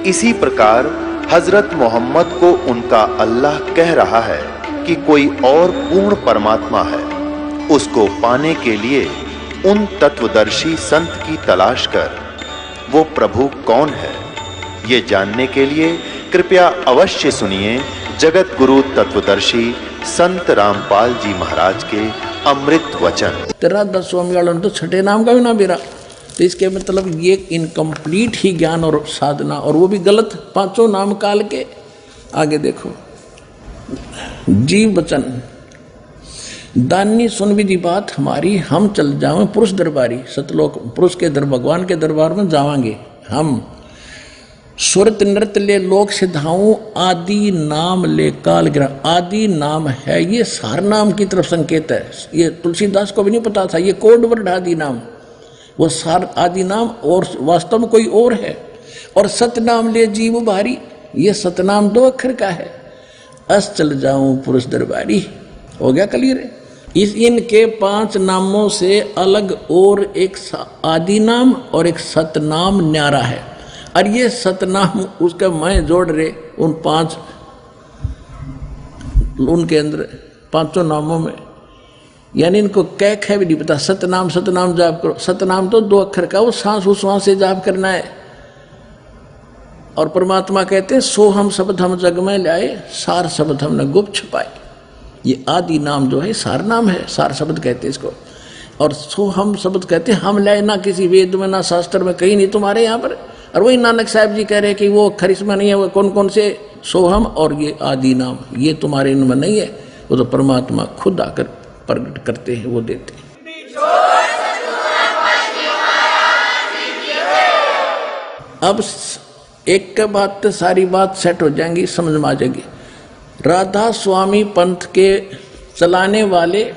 इसी प्रकार हजरत मोहम्मद को उनका अल्लाह कह रहा है कि कोई और पूर्ण परमात्मा है। उसको पाने के लिए उन तत्वदर्शी संत की तलाश कर। वो प्रभु कौन है, ये जानने के लिए कृपया अवश्य सुनिए जगत गुरु तत्वदर्शी संत रामपाल जी महाराज के अमृत वचन। तेरा 10 स्वामी वालों ने तो छठे नाम का भी ना बेरा, तो इसके मतलब ये इनकम्प्लीट ही ज्ञान और साधना, और वो भी गलत 5 नाम काल के। आगे देखो, जीव वचन दानी सुन विधि बात हमारी, हम चल जाओ पुरुष दरबारी। सतलोक पुरुष के भगवान के दरबार में जावांगे हम। सुरत नृत्य ले लोक सिद्धाऊं, आदि नाम ले काल गिरा। आदि नाम है, ये सार नाम की तरफ संकेत है। ये तुलसीदास को भी नहीं पता था, ये कोड वर्ड आदि नाम, वो सार आदि नाम और वास्तव में कोई और है। और सतनाम ले जीव भारी, ये सतनाम 2 अक्षर का है। अस चल जाऊं पुरुष दरबारी, हो गया क्लियर। इस इनके 5 नामों से अलग और एक आदि नाम और एक सतनाम न्यारा है। और ये सतनाम उसका मैं जोड़ रहे उन 5 उनके अंदर 5 नामों में, यानी इनको कह भी नहीं पता। सतनाम सतनाम जाप करो, सतनाम तो 2 अक्षर का, वो सांस उश्वास से जाप करना है। और परमात्मा कहते हैं सो हम शब्द हम जग में लाए, सार शब्द हमने गुप्त छुपाए। ये आदि नाम जो है सार नाम है, सार शब्द कहते हैं इसको। और सो हम शब्द कहते हैं हम लाए, ना किसी वेद में ना शास्त्र में, कहीं नहीं तुम्हारे यहाँ पर। और वही नानक साहब जी कह रहे हैं कि वो खरिश्मा नहीं है, वो कौन कौन से सोहम और ये आदि नाम, ये तुम्हारे इनमें नहीं है। वो तो परमात्मा खुद आकर प्रकट करते हैं, वो देते हैं। अब एक के बाद तो सारी बात सेट हो जाएंगी, समझ में आ जाएगी। राधा स्वामी पंथ के चलाने वाले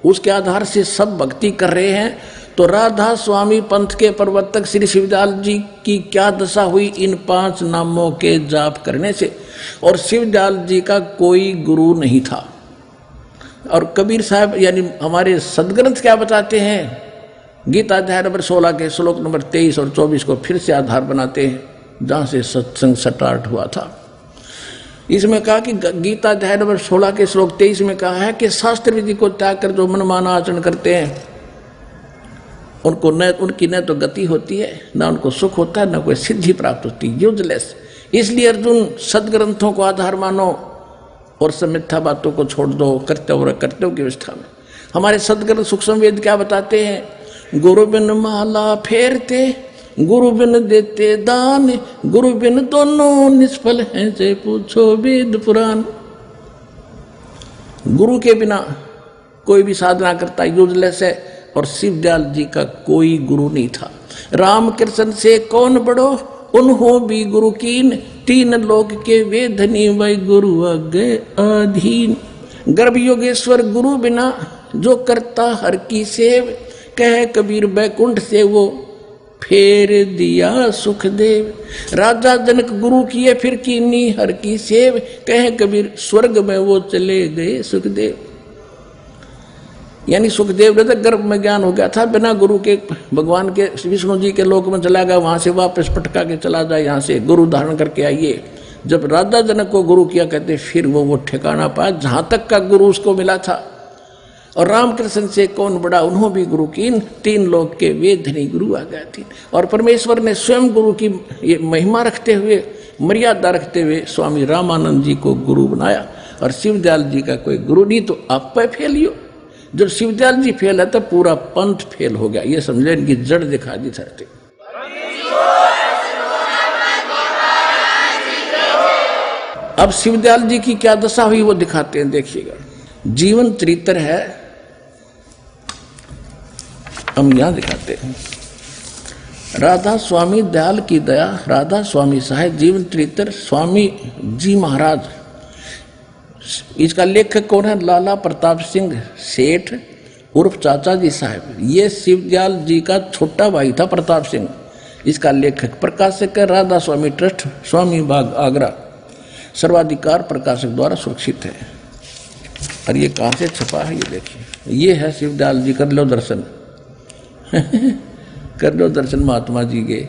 उसके आधार से सब भक्ति कर रहे हैं। तो राधा स्वामी पंथ के प्रवर्तक श्री शिवदयाल जी की क्या दशा हुई इन 5 नामों के जाप करने से। और शिवदयाल जी का कोई गुरु नहीं था। और कबीर साहब यानी हमारे सदग्रंथ क्या बताते हैं, गीता अध्याय नंबर 16 के श्लोक नंबर 23 और 24 को फिर से आधार बनाते हैं, जहाँ से सत्संग स्टार्ट हुआ था। इसमें कहा कि गीता अध्याय नंबर 16 के श्लोक 23 में कहा है कि शास्त्र विधि को त्याग कर जो मनमाना आचरण करते हैं उनको उनकी न तो गति होती है, ना उनको सुख होता है, ना कोई सिद्धि प्राप्त होती, यूजलेस। इसलिए अर्जुन सदग्रंथों को आधार मानो और सब मिथ्या बातों को छोड़ दो, कर्तव्य की अवस्था में। हमारे सदग्रंथ सूक्ष्म वेद क्या बताते हैं, गुरु बिन माला फेरते, गुरु बिन देते दान, गुरु बिन दोनों निष्फल हैं, से पूछो वेद पुराण। गुरु के बिना कोई भी साधना करता यूजलेस है। और शिवदयाल जी का कोई गुरु नहीं था। रामकृष्ण से कौन बड़ो, उन्हों भी गुरु कीन, 3 लोक के वे धनी वही गुरु आगे अधीन। गर्भ योगेश्वर गुरु बिना जो करता हर की सेव, कह कबीर बैकुंठ से वो फेर दिया सुखदेव। राजा जनक गुरु किए फिर कीनी हर की सेव, कह कबीर स्वर्ग में वो चले गए सुखदेव। यानी सुखदेव ने तो गर्भ में ज्ञान हो गया था, बिना गुरु के भगवान के विष्णु जी के लोक में चला गया, वहां से वापस पटका के चला जाए, यहाँ से गुरु धारण करके आइए। जब राजा जनक को गुरु किया कहते फिर वो ठिकाना पाया जहाँ तक का गुरु उसको मिला था। और रामकृष्ण से कौन बड़ा, उन्हों भी गुरु कीन, 3 लोक के वे धनी गुरु आ गए थे। और परमेश्वर ने स्वयं गुरु की ये महिमा रखते हुए, मर्यादा रखते हुए स्वामी रामानंद जी को गुरु बनाया। और शिवदयाल जी का कोई गुरु नहीं, तो आप पे फेलियो। जब शिवदयाल जी फेल है तो पूरा पंथ फेल हो गया। ये समझे, इनकी जड़ दिखा दी धरती। अब शिवदयाल जी की क्या दशा हुई वो दिखाते हैं, देखिएगा। जीवन चरित्र है, हम यहां दिखाते हैं। राधा स्वामी दयाल की दया, राधा स्वामी साहेब जीवन चरित्र स्वामी जी महाराज। इसका लेखक कौन है, लाला प्रताप सिंह सेठ उर्फ चाचा जी साहब। ये शिवदयाल जी का छोटा भाई था प्रताप सिंह। इसका लेखक प्रकाशक है राधा स्वामी ट्रस्ट, स्वामी बाग आगरा। सर्वाधिकार प्रकाशक द्वारा सुरक्षित है। और ये कहाँ से छपा है, ये देखिए। ये है शिवदयाल जी, कर लो दर्शन कर लो दर्शन महात्मा जी के।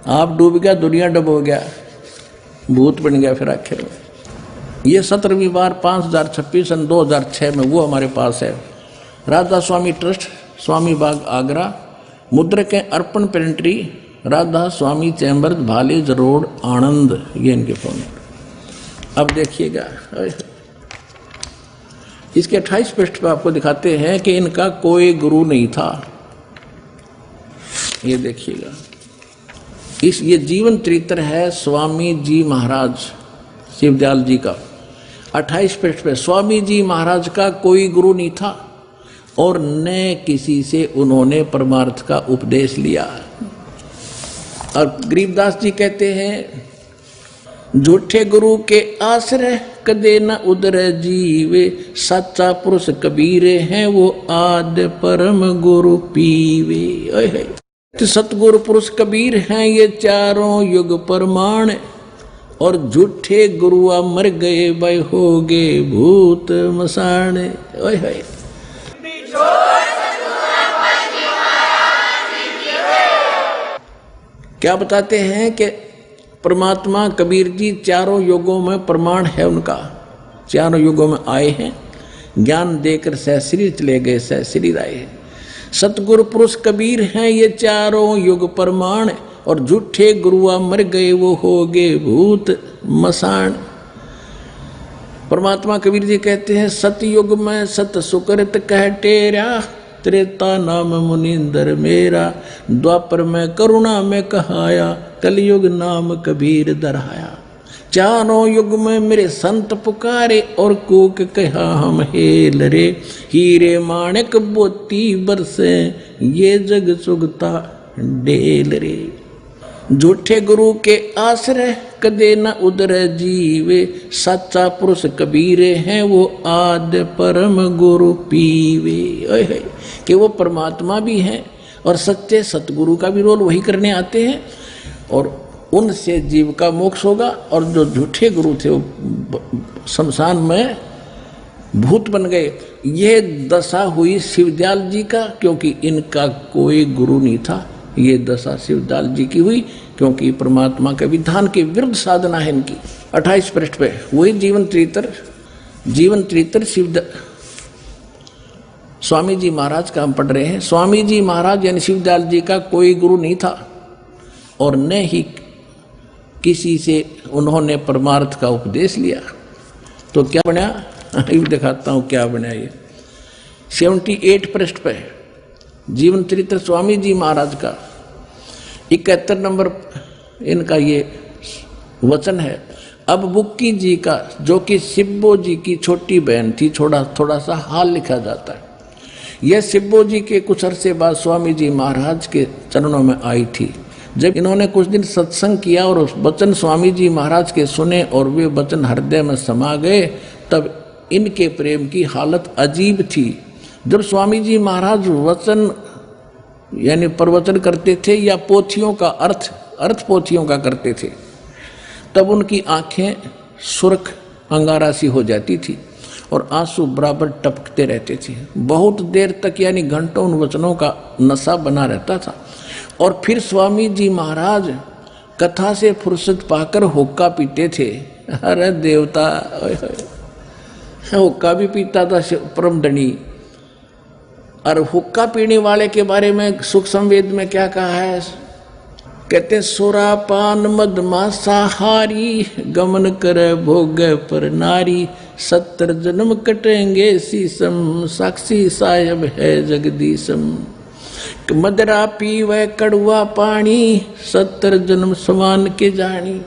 आप डूब गया, दुनिया डुबो गया, भूत बन गया फिर आखिर में। ये 17वीं बार 5026 सन 2006 में वो हमारे पास है। राधा स्वामी ट्रस्ट, स्वामी बाग आगरा, मुद्रक है अर्पण पेंट्री, राधा स्वामी चैम्बर, भालेज रोड, आनंद। ये इनके फोन। अब देखिएगा इसके 28 पृष्ठ पर आपको दिखाते हैं कि इनका कोई गुरु नहीं था। ये देखिएगा ये जीवन चरित्र है स्वामी जी महाराज शिवदयाल जी का। 28 पृष्ठ पे स्वामी जी महाराज का कोई गुरु नहीं था और न किसी से उन्होंने परमार्थ का उपदेश लिया। और गरीबदास जी कहते हैं झूठे गुरु के आश्रय कदे न उदर जीवे, सच्चा पुरुष कबीरे हैं वो आद्य परम गुरु पीवे। सतगुरु पुरुष कबीर हैं ये चारों युग प्रमाण, और झूठे गुरुआ मर गए भाई हो गए भूत मसान। क्या बताते हैं कि परमात्मा कबीर जी चारों युगों में प्रमाण है उनका, चारों युगों में आए हैं, ज्ञान देकर सहश्री चले गए सहश्री आए। सतगुरु पुरुष कबीर हैं ये चारों युग प्रमाण, और झूठे गुरुआ मर गए वो हो गए भूत मसान। परमात्मा कबीर जी कहते हैं सतयुग में सत सुकृत कह टेरा, त्रेता नाम मुनिंदर मेरा, द्वापर में करुणा में कहाया, कलयुग नाम कबीर दरहाया। चारों युग में मेरे संत पुकारे, और कूक कहा हम हेल रे, हीरे माणिक मोती बरसे ये जग सुगता डेल रे। झूठे गुरु के आश्रय कदे न उदर जीवे, सच्चा पुरुष कबीरे हैं वो आद्य परम गुरु पीवे। कि वो परमात्मा भी हैं और सच्चे सतगुरु का भी रोल वही करने आते हैं, और उनसे जीव का मोक्ष होगा। और जो झूठे गुरु थे वो शमशान में भूत बन गए। ये दशा हुई शिवदयाल जी का, क्योंकि इनका कोई गुरु नहीं था। ये दशा शिवदयाल जी की हुई क्योंकि परमात्मा के विधान के विरुद्ध साधना है इनकी। 28 पृष्ठ पे वही जीवन चरित्र स्वामी जी महाराज का हम पढ़ रहे हैं। स्वामी जी महाराज यानी शिवदयाल जी का कोई गुरु नहीं था, और न ही किसी से उन्होंने परमार्थ का उपदेश लिया। तो क्या बना, ये दिखाता हूँ क्या बना। ये 78 पृष्ठ पे जीवन चरित्र स्वामी जी महाराज का 71 नंबर इनका ये वचन है। अब बुक्की जी का, जो कि सिब्बो जी की छोटी बहन थी, थोड़ा सा हाल लिखा जाता है। यह सिब्बो जी के कुछ अरसे बाद स्वामी जी महाराज के चरणों में आई थी। जब इन्होंने कुछ दिन सत्संग किया और उस वचन स्वामी जी महाराज के सुने और वे वचन हृदय में समा गए, तब इनके प्रेम की हालत अजीब थी। जब स्वामी जी महाराज वचन यानी प्रवचन करते थे या पोथियों का अर्थ पोथियों का करते थे, तब उनकी आंखें सुर्ख अंगारा सी हो जाती थी और आंसू बराबर टपकते रहते थे। बहुत देर तक यानी घंटों उन वचनों का नशा बना रहता था। और फिर स्वामी जी महाराज कथा से फुर्सत पाकर हुक्का पीते थे। अरे देवता, हुक्का भी पीता था परमदणी। और हुक्का पीने वाले के बारे में सुख संवेद में क्या कहा है, कहते सुरापान मदमासाहारी, गमन करे भोग पर नारी, 70 जन्म कटेंगे शीशम, साक्षी साहेब है जगदीशम। मदरा पीवे कड़ुआ पानी, 70 जन्म समान के जानी।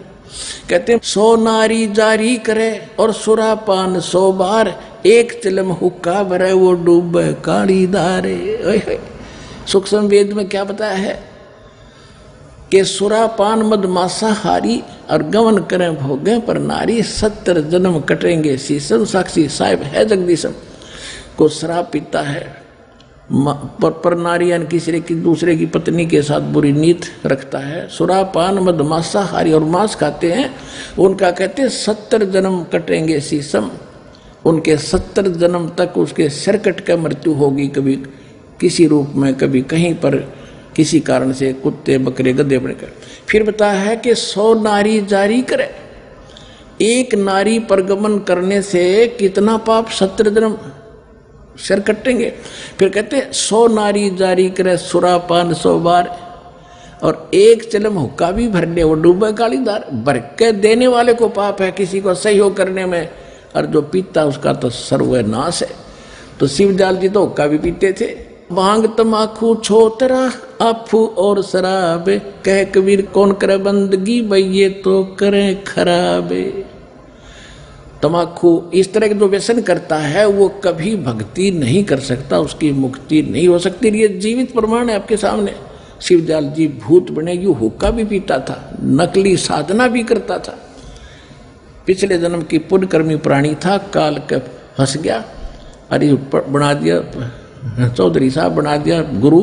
कहते 100 नारी जारी करे और सुरापान 100 बार, एक चिलम हुक्का भरे वो डूबे काली धारे। सूक्ष्म वेद में क्या बताया है कि सुरापान मदमासाहारी और गमन करें भोगे पर नारी, 70 जन्म कटेंगे शीशम, साक्षी साहिब है जगदीशम। को शराब पीता है पर नारी यानी किसी की दूसरे की पत्नी के साथ बुरी नीत रखता है, सुरापान मदमासाहारी और मांस खाते हैं, उनका कहते हैं 70 जन्म कटेंगे शीशम। उनके 70 जन्म तक उसके सिर कट कर मृत्यु होगी, कभी किसी रूप में, कभी कहीं पर, किसी कारण से कुत्ते बकरे गधे बनकर। फिर बताया है कि 100 नारी जारी करे, एक नारी परगमन करने से कितना पाप 70 जन्म सिर कटेंगे। फिर कहते 100 नारी जारी करे सुरापान 100 बार, और एक चलम हुक्का भी भर ले वो डूबे कालीदार। भर के देने वाले को पाप है, किसी को सहयोग करने में, और जो पीता उसका तो सर्वनाश है। तो शिवदयाल जी तो हुक्का भी पीते थे। भांग तमाकू छोतरा आफू और शराब, कह कबीर कौन करे बंदगी भैये तो करे खराबे। तमाकू इस तरह के जो व्यसन करता है वो कभी भक्ति नहीं कर सकता, उसकी मुक्ति नहीं हो सकती। ये जीवित प्रमाण है आपके सामने। शिवदयाल जी भूत बने, यू हुक्का भी पीता था, नकली साधना भी करता था। पिछले जन्म की पुण्यकर्मी प्राणी था, काल के फंस गया, अरे बना दिया चौधरी साहब, बना दिया गुरु,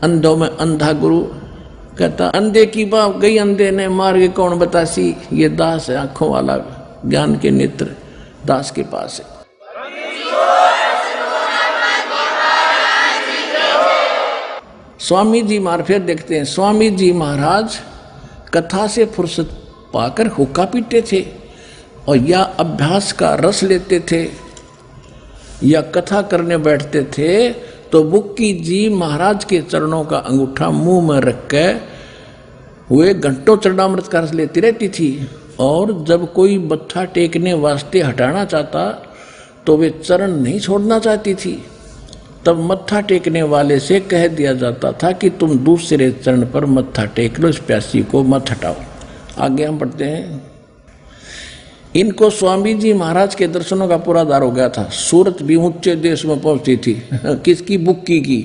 अंधों में अंधा गुरु। कहता अंधे की बात गई अंधे ने मार के कौन बतासी। ये दास है आंखों वाला, ज्ञान के नेत्र दास के पास है। स्वामी जी महाराज फिर देखते हैं, स्वामी जी महाराज कथा से फुर्सत पाकर हुक्का पीते थे, और या अभ्यास का रस लेते थे, या कथा करने बैठते थे तो बुक्की जी महाराज के चरणों का अंगूठा मुंह में रख के वे घंटों चरणामृत का रस लेती रहती थी। और जब कोई मत्था टेकने वास्ते हटाना चाहता तो वे चरण नहीं छोड़ना चाहती थी। तब मत्था टेकने वाले से कह दिया जाता था कि तुम दूसरे चरण पर मत्था टेक लो, इस प्यासी को मत हटाओ। आगे हम पढ़ते हैं। इनको स्वामी जी महाराज के दर्शनों का पूरा दार हो गया था। सूरत भी ऊंचे देश में पहुंचती थी। किसकी? बुक्की की।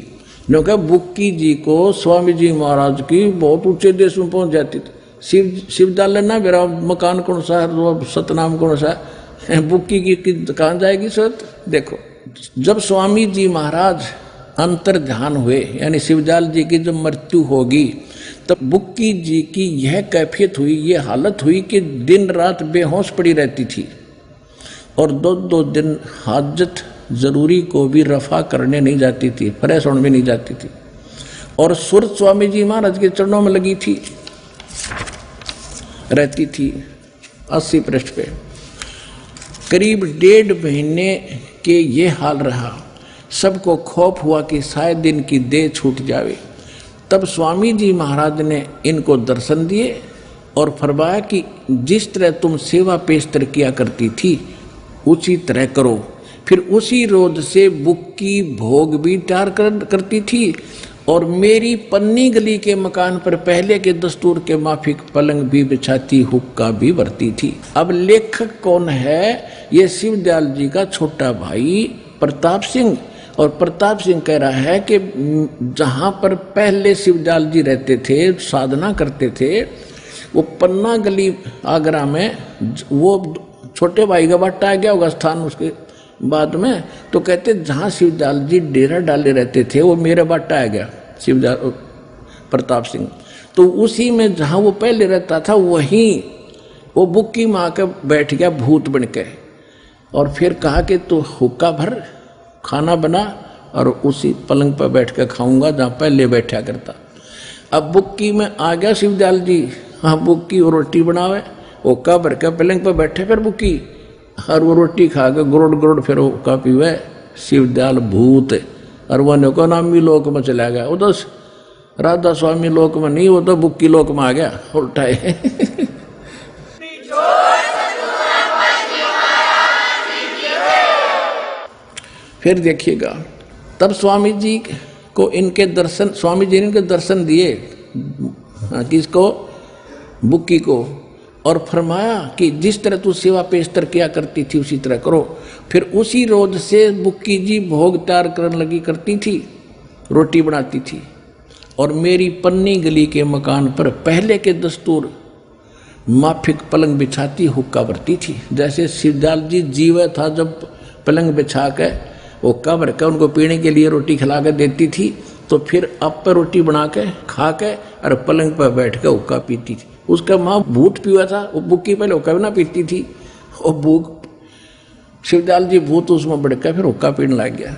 क्योंकि बुक्की जी को स्वामी जी महाराज की बहुत ऊंचे देश में पहुंच जाती थी। शिवदयाल ना मेरा मकान कौन सा है, सतनाम कौन सा है, बुक्की की कहाँ जाएगी सूरत। देखो, जब स्वामी जी महाराज अंतर ध्यान हुए, यानी शिवदयाल जी की जब मृत्यु होगी, तब बुक्की जी की यह कैफियत हुई, यह हालत हुई कि दिन रात बेहोश पड़ी रहती थी, और 2-2 दिन हाजत जरूरी को भी रफा करने नहीं जाती थी, फ्रेश होने में नहीं जाती थी। और सुरत स्वामी जी महाराज के चरणों में लगी थी, रहती थी। 80 पृष्ठ पे करीब 1.5 महीने के ये हाल रहा। सबको खौफ हुआ कि शायद इनकी देह छूट जावे। तब स्वामी जी महाराज ने इनको दर्शन दिए और फरमाया कि जिस तरह तुम सेवा पेशतर किया करती थी उसी तरह करो। फिर उसी रोज से बुक्की भोग भी तैयार करती थी, और मेरी पन्नी गली के मकान पर पहले के दस्तूर के माफिक पलंग भी बिछाती, हुक्का भी भरती थी। अब लेखक कौन है? ये शिवदयाल जी का छोटा भाई प्रताप सिंह। और प्रताप सिंह कह रहा है कि जहाँ पर पहले शिवदयाल जी रहते थे, साधना करते थे, वो पन्ना गली आगरा में, वो छोटे भाई का बट्टा आ गया होगा स्थान उसके बाद में, तो कहते जहाँ शिवदयाल जी डेरा डाले रहते थे वो मेरा बट्टा आ गया शिवदयाल प्रताप सिंह। तो उसी में जहाँ वो पहले रहता था वहीं वो बुक्की में आकर बैठ गया भूत बन के, और फिर कहा कि तू हुक्का भर, खाना बना, और उसी पलंग पर बैठ कर खाऊंगा जहाँ पहले बैठा करता। अब बुक्की में आ गया शिवदयाल जी। हाँ, बुक्की वो रोटी बनावे, हुक्का भर के पलंग पर बैठे, फिर बुक्की और वो रोटी खा के गुरुड़ गुरुड़ फिर हुक्का पीवे शिवदयाल भूत। और वो को नाम भी लोक में चला गया। वो तो राधा स्वामी लोक में नहीं, वो तो बुक्की लोक में आ गया उल्टा है। फिर देखिएगा, तब स्वामी जी को इनके दर्शन, स्वामी जी ने इनके दर्शन दिए, किसको? बुक्की को, और फरमाया कि जिस तरह तू सेवा पेशतर किया करती थी उसी तरह करो। फिर उसी रोज से बुक्की जी भोग तैयार करने लगी करती थी, रोटी बनाती थी, और मेरी पन्नी गली के मकान पर पहले के दस्तूर माफिक पलंग बिछाती, हुक्का भरती थी। जैसे शिवदयाल जी जीव था, जब पलंग बिछा के हुक्का भर के उनको पीने के लिए रोटी खिला कर देती थी, तो फिर आप पर रोटी बना के खा के और पलंग पर बैठ कर हुक्का पीती थी। उसका माँ भूत पिया था, वो बुक्की पहले हुक्का भी ना पीती थी, और भूख शिवदयाल जी भूत उसमें बढ़ कर फिर हुक्का पीने लग गया।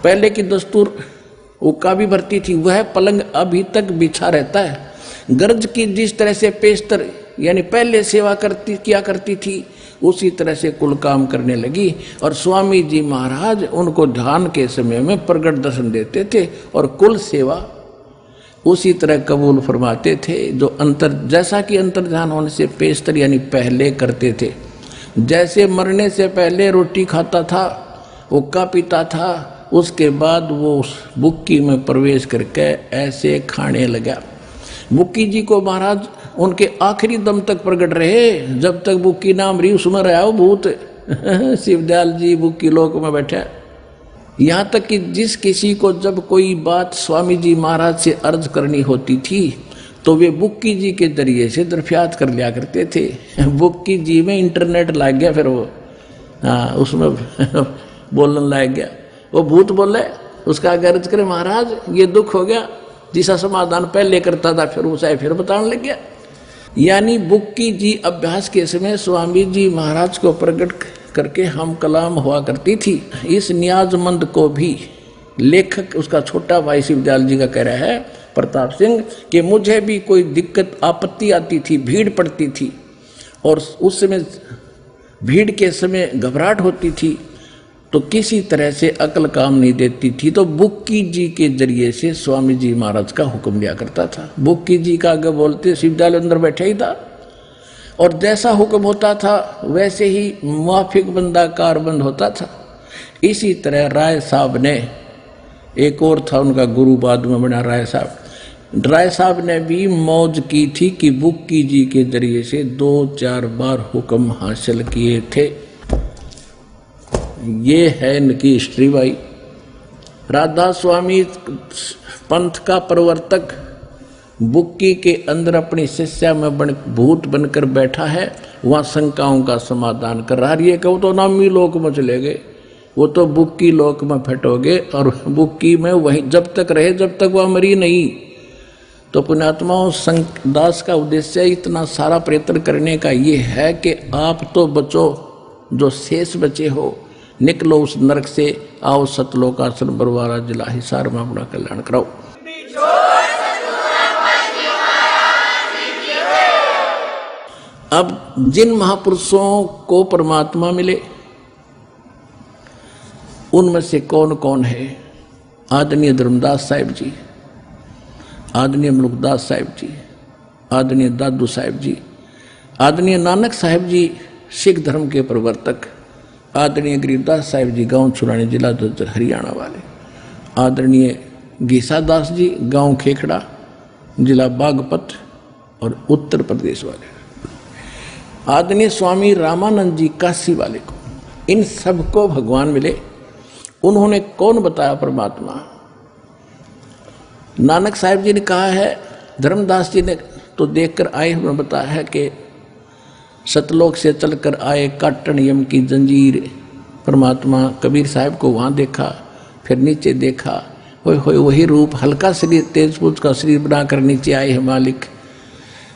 पहले की दस्तूर हुक्का भी भरती थी, वह पलंग अभी तक बिछा रहता है। गरज की जिस तरह से पेशतर यानी पहले सेवा किया करती थी, उसी तरह से कुल काम करने लगी। और स्वामी जी महाराज उनको ध्यान के समय में प्रगट दर्शन देते थे और कुल सेवा उसी तरह कबूल फरमाते थे, जो जैसा कि अंतर ध्यान होने से पेशतर यानी पहले करते थे। जैसे मरने से पहले रोटी खाता था, हुक्का पीता था, उसके बाद वो उस बुक्की में प्रवेश करके ऐसे खाने लगा। बुक्की जी को महाराज उनके आखिरी दम तक प्रकट रहे, जब तक बुक्की नाम रही उसमें रहा वो भूत शिवदयाल जी बुक्की लोक में बैठा। यहाँ तक कि जिस किसी को जब कोई बात स्वामी जी महाराज से अर्ज करनी होती थी तो वे बुक्की जी के जरिए से दरफियात कर लिया करते थे। बुक्की जी में इंटरनेट लग गया, फिर वो उसमें बोलने लग गया। वो भूत बोले, उसका गर्ज करे महाराज ये दुख हो गया, जिसका समाधान पहले करता था फिर उसे फिर बताने लग गया। यानी बुक्की जी अभ्यास के समय स्वामी जी महाराज को प्रकट करके हम कलाम हुआ करती थी। इस नियाजमंद को भी लेखक उसका छोटा भाई शिवदयाल जी का कह रहा है प्रताप सिंह कि मुझे भी कोई दिक्कत आपत्ति आती थी, भीड़ पड़ती थी और उस समय भीड़ के समय घबराहट होती थी तो किसी तरह से अकल काम नहीं देती थी, तो बुक्की जी के जरिए से स्वामी जी महाराज का हुक्म लिया करता था। बुक्की जी का आगे बोलते शिवदयाल अंदर बैठा ही था और जैसा हुक्म होता था वैसे ही मुआफिक बंदा कारबंद होता था। इसी तरह राय साहब ने, एक और था उनका गुरु बाद में बना राय साहब ने भी मौज की थी कि बुक्की जी के जरिए से 2-4 बार हुक्म हासिल किए थे। ये है इनकी हिस्ट्री भाई। राधा स्वामी पंथ का प्रवर्तक बुक्की के अंदर अपनी शिष्या में भूत बनकर बैठा है, वहाँ शंकाओं का समाधान कर रहा है। ये कहो तो नामी लोक में चले गए, वो तो बुक्की लोक में फटोगे और बुक्की में वही जब तक रहे जब तक वह मरी नहीं। तो पुण्यात्माओं दास का उद्देश्य इतना सारा प्रयत्न करने का ये है कि आप तो बचो, जो शेष बचे हो निकलो उस नरक से, आओ सतलोकासन बरवारा जिला हिसार में अपना कल्याण कराओ। अब जिन महापुरुषों को परमात्मा मिले उनमें से कौन कौन है? आदरणीय धर्मदास साहिब जी, आदरणीय मलुकदास साहिब जी, आदरणीय दादू साहिब जी, आदरणीय नानक साहिब जी सिख धर्म के प्रवर्तक, आदरणीय गरीबदास साहिब जी गांव छुरानी जिला दज्जर हरियाणा वाले, आदरणीय गीसा दास जी गांव खेखड़ा जिला बागपत और उत्तर प्रदेश वाले, आदरणीय स्वामी रामानंद जी काशी वाले को, इन सबको भगवान मिले। उन्होंने कौन बताया? परमात्मा। नानक साहिब जी ने कहा है, धर्मदास जी ने तो देखकर आए, उन्होंने बताया है कि सतलोक से चलकर आए काटन यम की जंजीर। परमात्मा कबीर साहब को वहाँ देखा, फिर नीचे देखा, वही रूप हल्का शरीर तेजपुर का शरीर बनाकर नीचे आए हैं मालिक।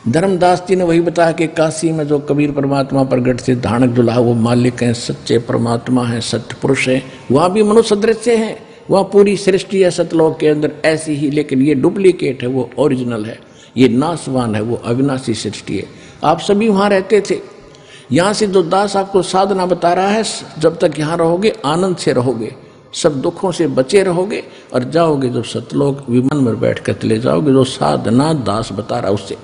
धर्मदास जी ने वही बताया कि काशी में जो कबीर परमात्मा प्रगट से धानक दुल्हा वो मालिक हैं, सच्चे परमात्मा हैं, सत्य पुरुष हैं। वहाँ भी मनुष्य दृश्य हैं, वहाँ पूरी सृष्टि है सतलोक के अंदर ऐसी ही, लेकिन ये डुप्लीकेट है, वो ओरिजिनल है, ये नासवान है, वो अविनाशी सृष्टि है। आप सभी वहाँ रहते थे। यहाँ से जो दास आपको साधना बता रहा है, जब तक यहाँ रहोगे आनंद से रहोगे, सब दुखों से बचे रहोगे और जाओगे जब सतलोक विमान में बैठ कर चले जाओगे, जो साधना दास बता रहा उससे।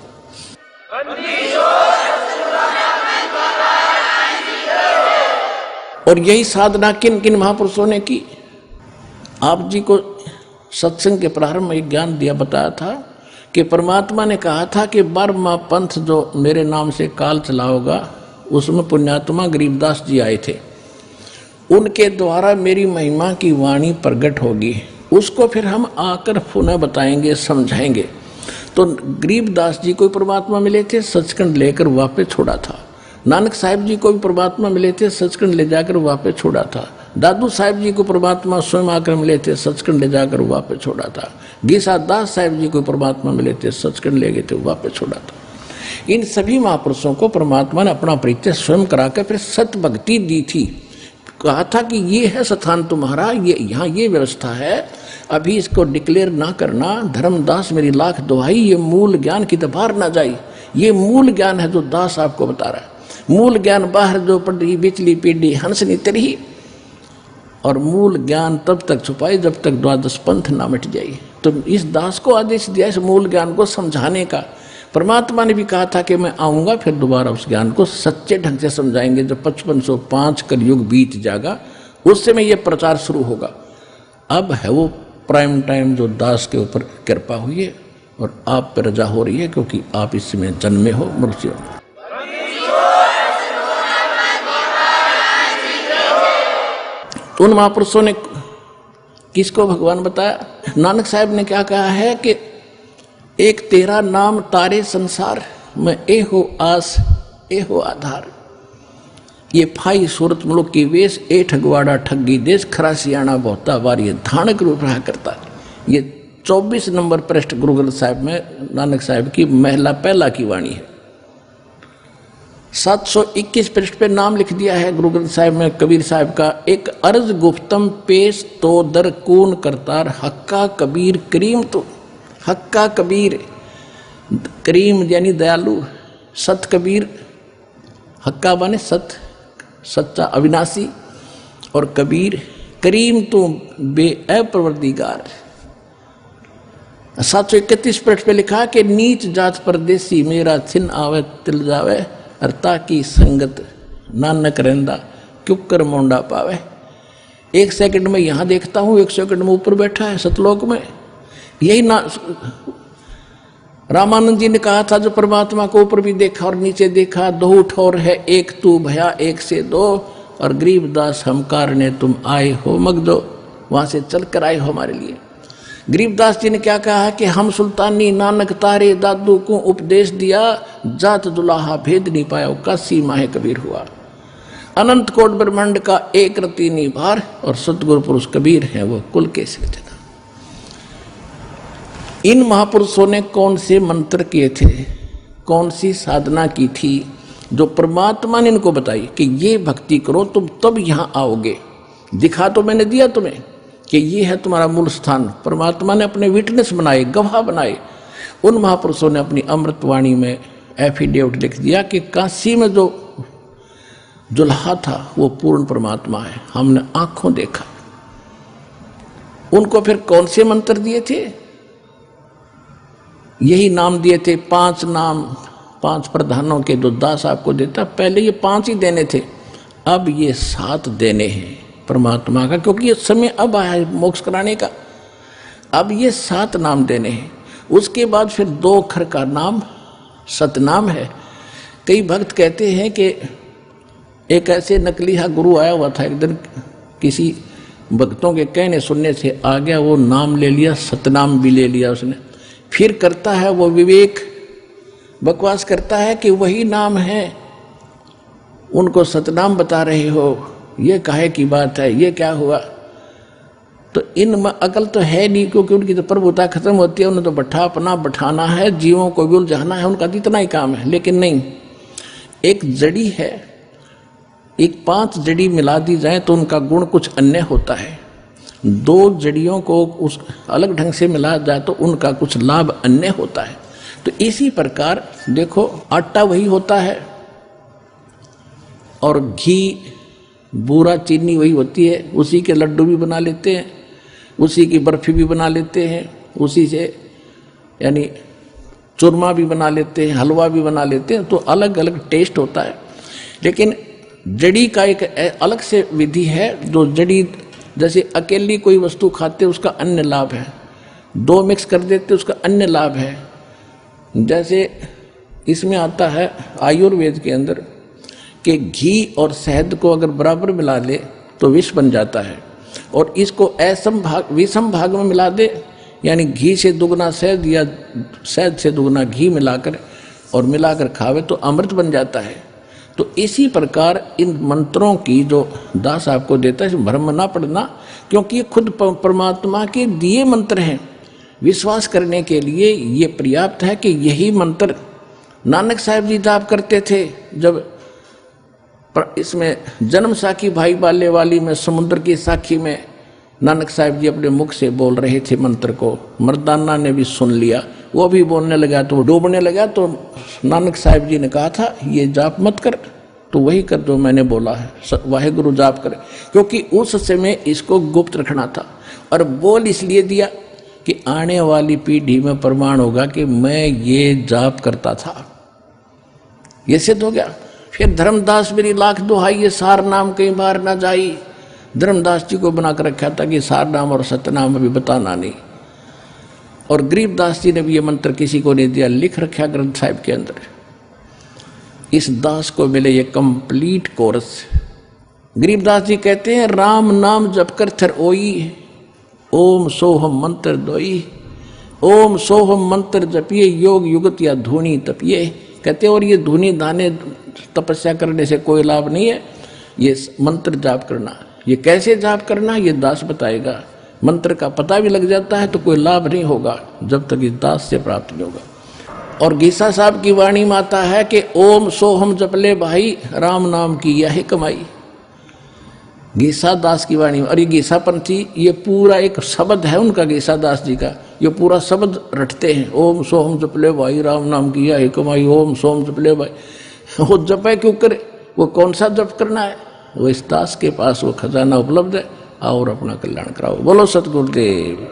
और यही साधना किन किन महापुरुषों ने की? आप जी को सत्संग के प्रारंभ में एक ज्ञान दिया, बताया था कि परमात्मा ने कहा था कि 12वां पंथ जो मेरे नाम से काल चला होगा उसमें पुण्यात्मा गरीबदास जी आए थे, उनके द्वारा मेरी महिमा की वाणी प्रकट होगी, उसको फिर हम आकर पुनः बताएंगे, समझाएंगे। तो गरीबदास जी को परमात्मा मिले थे, सचखंड लेकर वापस छोड़ा था। नानक साहिब जी को भी परमात्मा मिले थे, सचखंड ले जाकर वापस छोड़ा था। दादू साहिब जी को परमात्मा स्वयं आकर मिले थे, सचखंड ले जाकर वापस छोड़ा था। गीसा दास साहिब जी को परमात्मा मिले थे, सचखंड ले गए थे, वापस छोड़ा था। इन सभी महापुरुषों को परमात्मा ने अपना परिचय स्वयं कराकर फिर सत भक्ति दी थी। कहा था कि ये है स्थान तुम्हारा, ये यहाँ ये व्यवस्था है, अभी इसको डिक्लेयर ना करना। धर्मदास मेरी लाख दुहाई, ये मूल ज्ञान की बाहर ना जाए। ये मूल ज्ञान है जो दास आपको बता रहा है। मूल ज्ञान बाहर जो पड़ी बिचली पीढ़ी हंसनी तेरी, और मूल ज्ञान तब तक छुपाए जब तक द्वादश पंथ ना मिट जाए। तो इस दास को आदेश दिया इस मूल ज्ञान को समझाने का। परमात्मा ने भी कहा था कि मैं आऊँगा, फिर दोबारा उस ज्ञान को सच्चे ढंग से समझाएंगे। जब 5505 कलयुग बीत जाएगा उस समय ये प्रचार शुरू होगा। अब है वो प्राइम टाइम जो दास के ऊपर कृपा हुई है और आप पर रजा हो रही है, क्योंकि आप इसमें जन्मे हो, मनुष्य हो। तो उन महापुरुषों ने किसको भगवान बताया? नानक साहब ने क्या कहा है कि एक तेरा नाम तारे संसार में ए हो आस ए हो आधार। ये फाई सूरत मुल्क की वेश ए ठगवाड़ा ठगी देश खरासियाना बहुता बार ये धानक रूप रहा करता। ये 24 नंबर पृष्ठ गुरु ग्रंथ साहिब में नानक साहब की महिला पहला की वाणी है। 721 पृष्ठ पे नाम लिख दिया है गुरु ग्रंथ साहिब में कबीर साहब का। एक अर्ज गुफ्तम पेश तो दर कून करतार हक्का कबीर करीम। तो हक्का कबीर, करीम यानी दयालु, सत कबीर, हक्का माने सत, सच्चा अविनाशी, और कबीर करीम तो बेअपरवरदिगार। 731 पृष्ठ पे लिखा कि नीच जात परदेसी मेरा छिन आवे तिल जावे, अरता की संगत नानक रहंदा क्युकर मोंडा पावे। 1 सेकंड में यहाँ देखता हूँ, 1 सेकंड में ऊपर बैठा है सतलोक में। यही ना रामानंद जी ने कहा था, जो परमात्मा को ऊपर भी देखा और नीचे देखा, दो ठोर है एक तू भया एक से दो, और गरीबदास हम कारणे तुम आए हो मगदो। वहां से चल कर आए हो हमारे लिए। गरीबदास जी ने क्या कहा है कि हम सुल्तानी नानक तारे दादू को उपदेश दिया, जात दुलाहा भेद नहीं पाया, काशी माहे कबीर हुआ। अनंत कोट ब्रह्मांड का एक रति निभार, और सतगुरु पुरुष कबीर है वो कुल के सृजना। इन महापुरुषों ने कौन से मंत्र किए थे, कौन सी साधना की थी, जो परमात्मा ने इनको बताई कि ये भक्ति करो तुम तब यहाँ आओगे। दिखा तो मैंने दिया तुम्हें कि ये है तुम्हारा मूल स्थान। परमात्मा ने अपने विटनेस बनाए, गवाह बनाए। उन महापुरुषों ने अपनी अमृतवाणी में एफिडेविट लिख दिया कि काशी में जो दुल्हा था वो पूर्ण परमात्मा है, हमने आंखों देखा। उनको फिर कौन से मंत्र दिए थे? यही नाम दिए थे, 5 नाम, 5 प्रधानों के जो दास आपको देता। पहले ये 5 ही देने थे, अब ये 7 देने हैं परमात्मा का, क्योंकि ये समय अब आया है मोक्ष कराने का। अब ये 7 नाम देने हैं। उसके बाद फिर 2 अक्षर का नाम सतनाम है। कई भक्त कहते हैं कि एक ऐसे नकलीहा गुरु आया हुआ था, एक दिन किसी भक्तों के कहने सुनने से आ गया, वो नाम ले लिया, सतनाम भी ले लिया उसने। फिर करता है वो विवेक, बकवास करता है कि वही नाम है, उनको सतनाम बता रहे हो, ये काहे की बात है, ये क्या हुआ? तो इन अकल तो है नहीं, क्योंकि उनकी तो प्रभुता खत्म होती है। उन्हें तो बैठा अपना बैठाना है, जीवों को भी उलझाना है, उनका इतना ही काम है। लेकिन नहीं, एक जड़ी है, एक 5 जड़ी मिला दी जाए तो उनका गुण कुछ अन्य होता है। 2 जड़ियों को उस अलग ढंग से मिला जाए तो उनका कुछ लाभ अन्य होता है। तो इसी प्रकार देखो, आटा वही होता है और घी, बूरा, चीनी वही होती है। उसी के लड्डू भी बना लेते हैं, उसी की बर्फी भी बना लेते हैं, उसी से यानी चूरमा भी बना लेते हैं, हलवा भी बना लेते हैं। तो अलग अलग टेस्ट होता है। लेकिन जड़ी का एक अलग से विधि है। जो जड़ी, जैसे अकेली कोई वस्तु खाते उसका अन्य लाभ है, 2 मिक्स कर देते उसका अन्य लाभ है। जैसे इसमें आता है आयुर्वेद के अंदर कि घी और शहद को अगर बराबर मिला ले तो विष बन जाता है, और इसको असम भाग विषम भाग में मिला दे, यानी घी से दुगना शहद या शहद से दुगना घी मिलाकर खावे तो अमृत बन जाता है। तो इसी प्रकार इन मंत्रों की जो दास आपको देता है, भ्रम ना पड़ना, क्योंकि ये खुद परमात्मा के दिए मंत्र हैं। विश्वास करने के लिए ये पर्याप्त है कि यही मंत्र नानक साहब जी जाप करते थे जब पर इसमें जन्म साखी भाई बाले वाली में समुद्र की साखी में नानक साहब जी अपने मुख से बोल रहे थे मंत्र को, मर्दाना ने भी सुन लिया, वो भी बोलने लगा तो डूबने लगा। तो नानक साहब जी ने कहा था ये जाप मत कर, तो वही कर जो मैंने बोला है, वाहेगुरु जाप कर, क्योंकि उस समय इसको गुप्त रखना था। और बोल इसलिए दिया कि आने वाली पीढ़ी में प्रमाण होगा कि मैं ये जाप करता था, ये सिद्ध हो गया। फिर धर्मदास मेरी लाख दुहाई ये सार नाम कहीं बाहर ना जाई, धर्मदास जी को बना कर रखा था कि सार नाम और सतनाम अभी बताना नहीं। और गरीबदास जी ने भी ये मंत्र किसी को नहीं दिया, लिख रखा ग्रंथ साहिब के अंदर। इस दास को मिले ये कंप्लीट कोर्स। गरीबदास जी कहते हैं राम नाम जप कर थर ओई, ओम सोहम मंत्र दोई, ओम सोहम मंत्र जपिए योग युगत या धूनी तपिए। कहते और ये धूनी दाने तपस्या करने से कोई लाभ नहीं है, ये मंत्र जाप करना। ये कैसे जाप करना ये दास बताएगा। मंत्र का पता भी लग जाता है तो कोई लाभ नहीं होगा जब तक इस दास से प्राप्त नहीं होगा। और गीसा साहब की वाणी में आता है कि ओम सोहम जपले भाई, राम नाम की यह कमाई। गीसा दास की वाणी में, और ये गीसा पंथी ये पूरा एक शब्द है उनका, गीसा दास जी का, ये पूरा शब्द रटते हैं। ओम सोहम जपले भाई, राम नाम की यह कमाई, ओम सोहम जपले भाई। वो जपे क्यों करे, वो कौन सा जप करना है, वो इस दास के पास वो खजाना उपलब्ध है। और अपना कल्याण कराओ। बोलो सतगुरुदेव।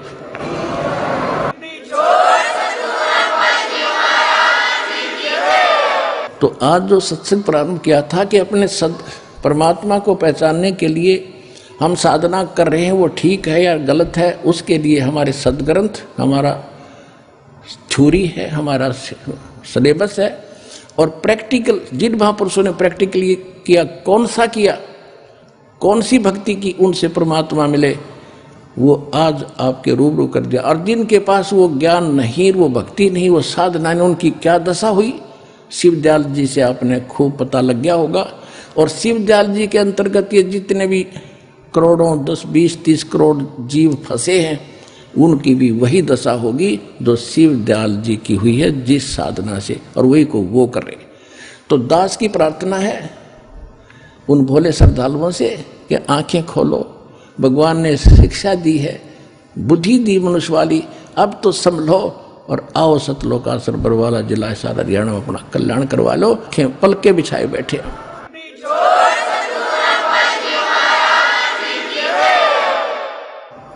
तो आज जो सत्संग प्रारंभ किया था कि अपने परमात्मा को पहचानने के लिए हम साधना कर रहे हैं, वो ठीक है या गलत है, उसके लिए हमारे सदग्रंथ, हमारा थ्योरी है, हमारा सिलेबस है। और प्रैक्टिकल जिन महापुरुषों ने प्रैक्टिकली किया, कौन सा किया, कौन सी भक्ति की, उनसे परमात्मा मिले, वो आज आपके रूबरू कर दिया। और जिनके पास वो ज्ञान नहीं, वो भक्ति नहीं, वो साधना नहीं, उनकी क्या दशा हुई, शिवदयाल जी से आपने खूब पता लग गया होगा। और शिवदयाल जी के अंतर्गत ये जितने भी करोड़ों 10, 20, 30 करोड़ जीव फंसे हैं, उनकी भी वही दशा होगी जो शिवदयाल जी की हुई है जिस साधना से, और वही को वो कर रहे। तो दास की प्रार्थना है उन भोले श्रद्धालुओं से कि आंखें खोलो, भगवान ने शिक्षा दी है, बुद्धि दी मनुष्य वाली, अब तो संभलो और आओ सतलोकासर बरवाला जिला सारा हरियाणा में अपना कल्याण करवा लो। पलके बिछाए बैठे।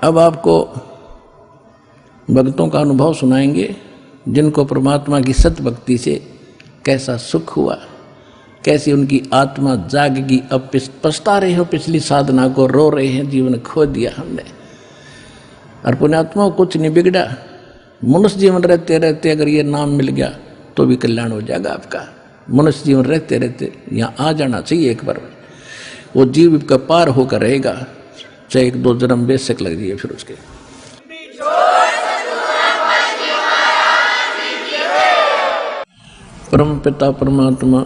अब आपको भक्तों का अनुभव सुनाएंगे जिनको परमात्मा की सत भक्ति से कैसा सुख हुआ, कैसी उनकी आत्मा जागेगी। अब पछता रहे हो पिछली साधना को, रो रहे हैं जीवन खो दिया हमने। और पुण्यात्मा कुछ नहीं बिगड़ा, मनुष्य जीवन रहते रहते अगर ये नाम मिल गया तो भी कल्याण हो जाएगा आपका। मनुष्य जीवन रहते रहते यहाँ आ जाना चाहिए एक बार, वो जीव का पार होकर रहेगा, चाहे 1-2 जन्म बेशक लग जाइए फिर उसके। परम पिता परमात्मा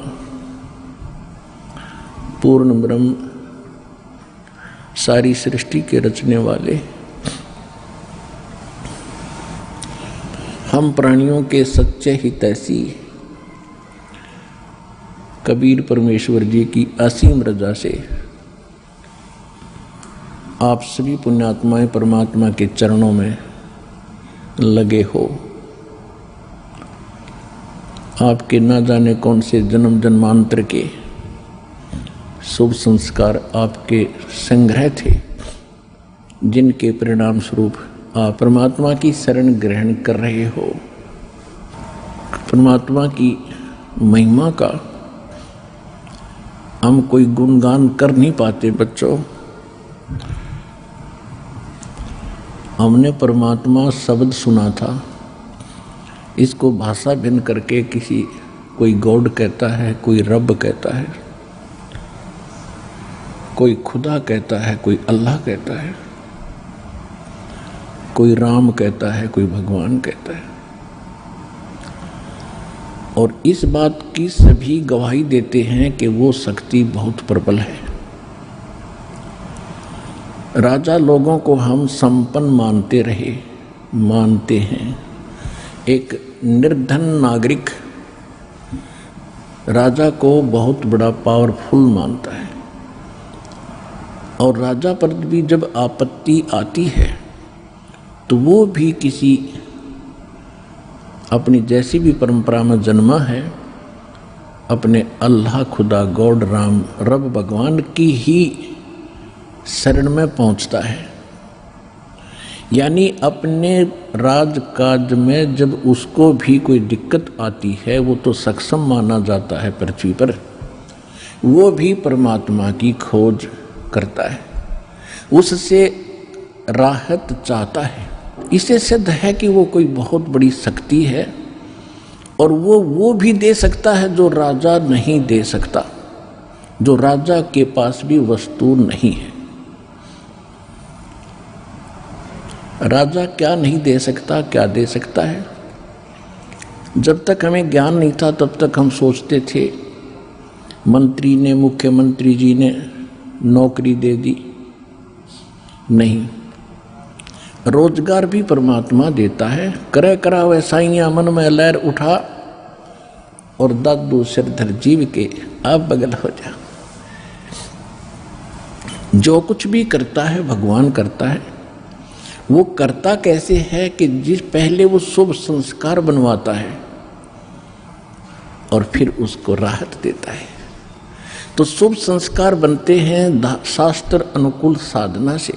पूर्ण ब्रह्म, सारी सृष्टि के रचने वाले, हम प्राणियों के सच्चे हितैषी कबीर परमेश्वर जी की असीम रजा से आप सभी पुण्यात्माएं परमात्मा के चरणों में लगे हो। आपके ना जाने कौन से जन्म जन्मांतर के शुभ संस्कार आपके संग्रह थे, जिनके परिणाम स्वरूप आप परमात्मा की शरण ग्रहण कर रहे हो। परमात्मा की महिमा का हम कोई गुणगान कर नहीं पाते बच्चों। हमने परमात्मा शब्द सुना था, इसको भाषा भिन्न करके कोई गॉड कहता है, कोई रब कहता है, कोई खुदा कहता है, कोई अल्लाह कहता है, कोई राम कहता है, कोई भगवान कहता है। और इस बात की सभी गवाही देते हैं कि वो शक्ति बहुत प्रबल है। राजा लोगों को हम संपन्न मानते हैं। एक निर्धन नागरिक राजा को बहुत बड़ा पावरफुल मानता है, और राजा पर भी जब आपत्ति आती है तो वो भी किसी अपनी जैसी भी परंपरा में जन्मा है, अपने अल्लाह, खुदा, गॉड, राम, रब, भगवान की ही शरण में पहुंचता है। यानी अपने राजकाज में जब उसको भी कोई दिक्कत आती है, वो तो सक्षम माना जाता है पृथ्वी पर, वो भी परमात्मा की खोज करता है, उससे राहत चाहता है। इससे सिद्ध है कि वो कोई बहुत बड़ी शक्ति है, और वो भी दे सकता है जो राजा नहीं दे सकता, जो राजा के पास भी वस्तु नहीं है। राजा क्या नहीं दे सकता, क्या दे सकता है? जब तक हमें ज्ञान नहीं था तब तक हम सोचते थे मंत्री ने, मुख्यमंत्री जी ने नौकरी दे दी। नहीं, रोजगार भी परमात्मा देता है। करे करा वैसाइयां मन में लहर उठा, और दादू सिरधर जीव के आप बगल हो जा। जो कुछ भी करता है भगवान करता है। वो करता कैसे है कि जिस पहले वो शुभ संस्कार बनवाता है और फिर उसको राहत देता है। तो शुभ संस्कार बनते हैं शास्त्र अनुकूल साधना से।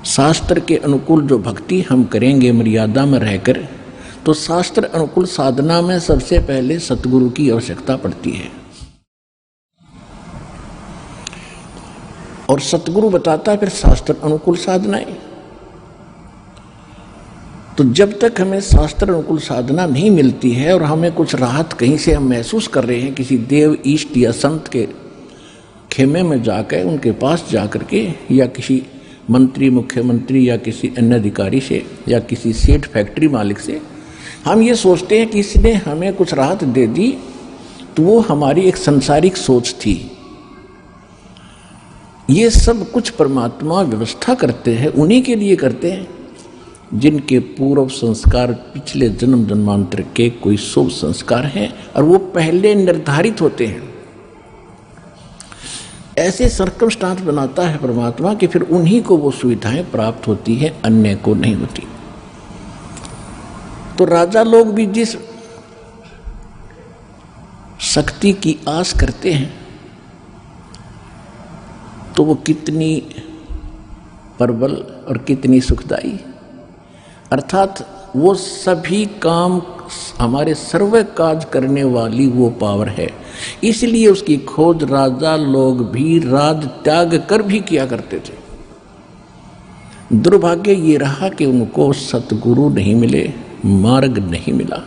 शास्त्र के अनुकूल जो भक्ति हम करेंगे मर्यादा में रहकर, तो शास्त्र अनुकूल साधना में सबसे पहले सतगुरु की आवश्यकता पड़ती है, और सतगुरु बताता है फिर शास्त्र अनुकूल साधनाएं। तो जब तक हमें शास्त्र अनुकूल साधना नहीं मिलती है और हमें कुछ राहत कहीं से हम महसूस कर रहे हैं, किसी देव, ईष्ट या संत के खेमे में जाकर, उनके पास जाकर के, या किसी मंत्री, मुख्यमंत्री या किसी अन्य अधिकारी से, या किसी सेठ फैक्ट्री मालिक से, हम ये सोचते हैं कि इसने हमें कुछ राहत दे दी, तो वो हमारी एक सांसारिक सोच थी। ये सब कुछ परमात्मा व्यवस्था करते हैं, उन्हीं के लिए करते हैं जिनके पूर्व संस्कार पिछले जन्म जन्मांतर के कोई शुभ संस्कार हैं, और वो पहले निर्धारित होते हैं। ऐसे सर्कमस्टांस बनाता है परमात्मा कि फिर उन्हीं को वो सुविधाएं प्राप्त होती हैं, अन्य को नहीं होती। तो राजा लोग भी जिस शक्ति की आस करते हैं, तो वो कितनी प्रबल और कितनी सुखदाई, अर्थात वो सभी काम, हमारे सर्व काज करने वाली वो पावर है। इसलिए उसकी खोज राजा लोग भी राज त्याग कर भी किया करते थे। दुर्भाग्य ये रहा कि उनको सतगुरु नहीं मिले, मार्ग नहीं मिला,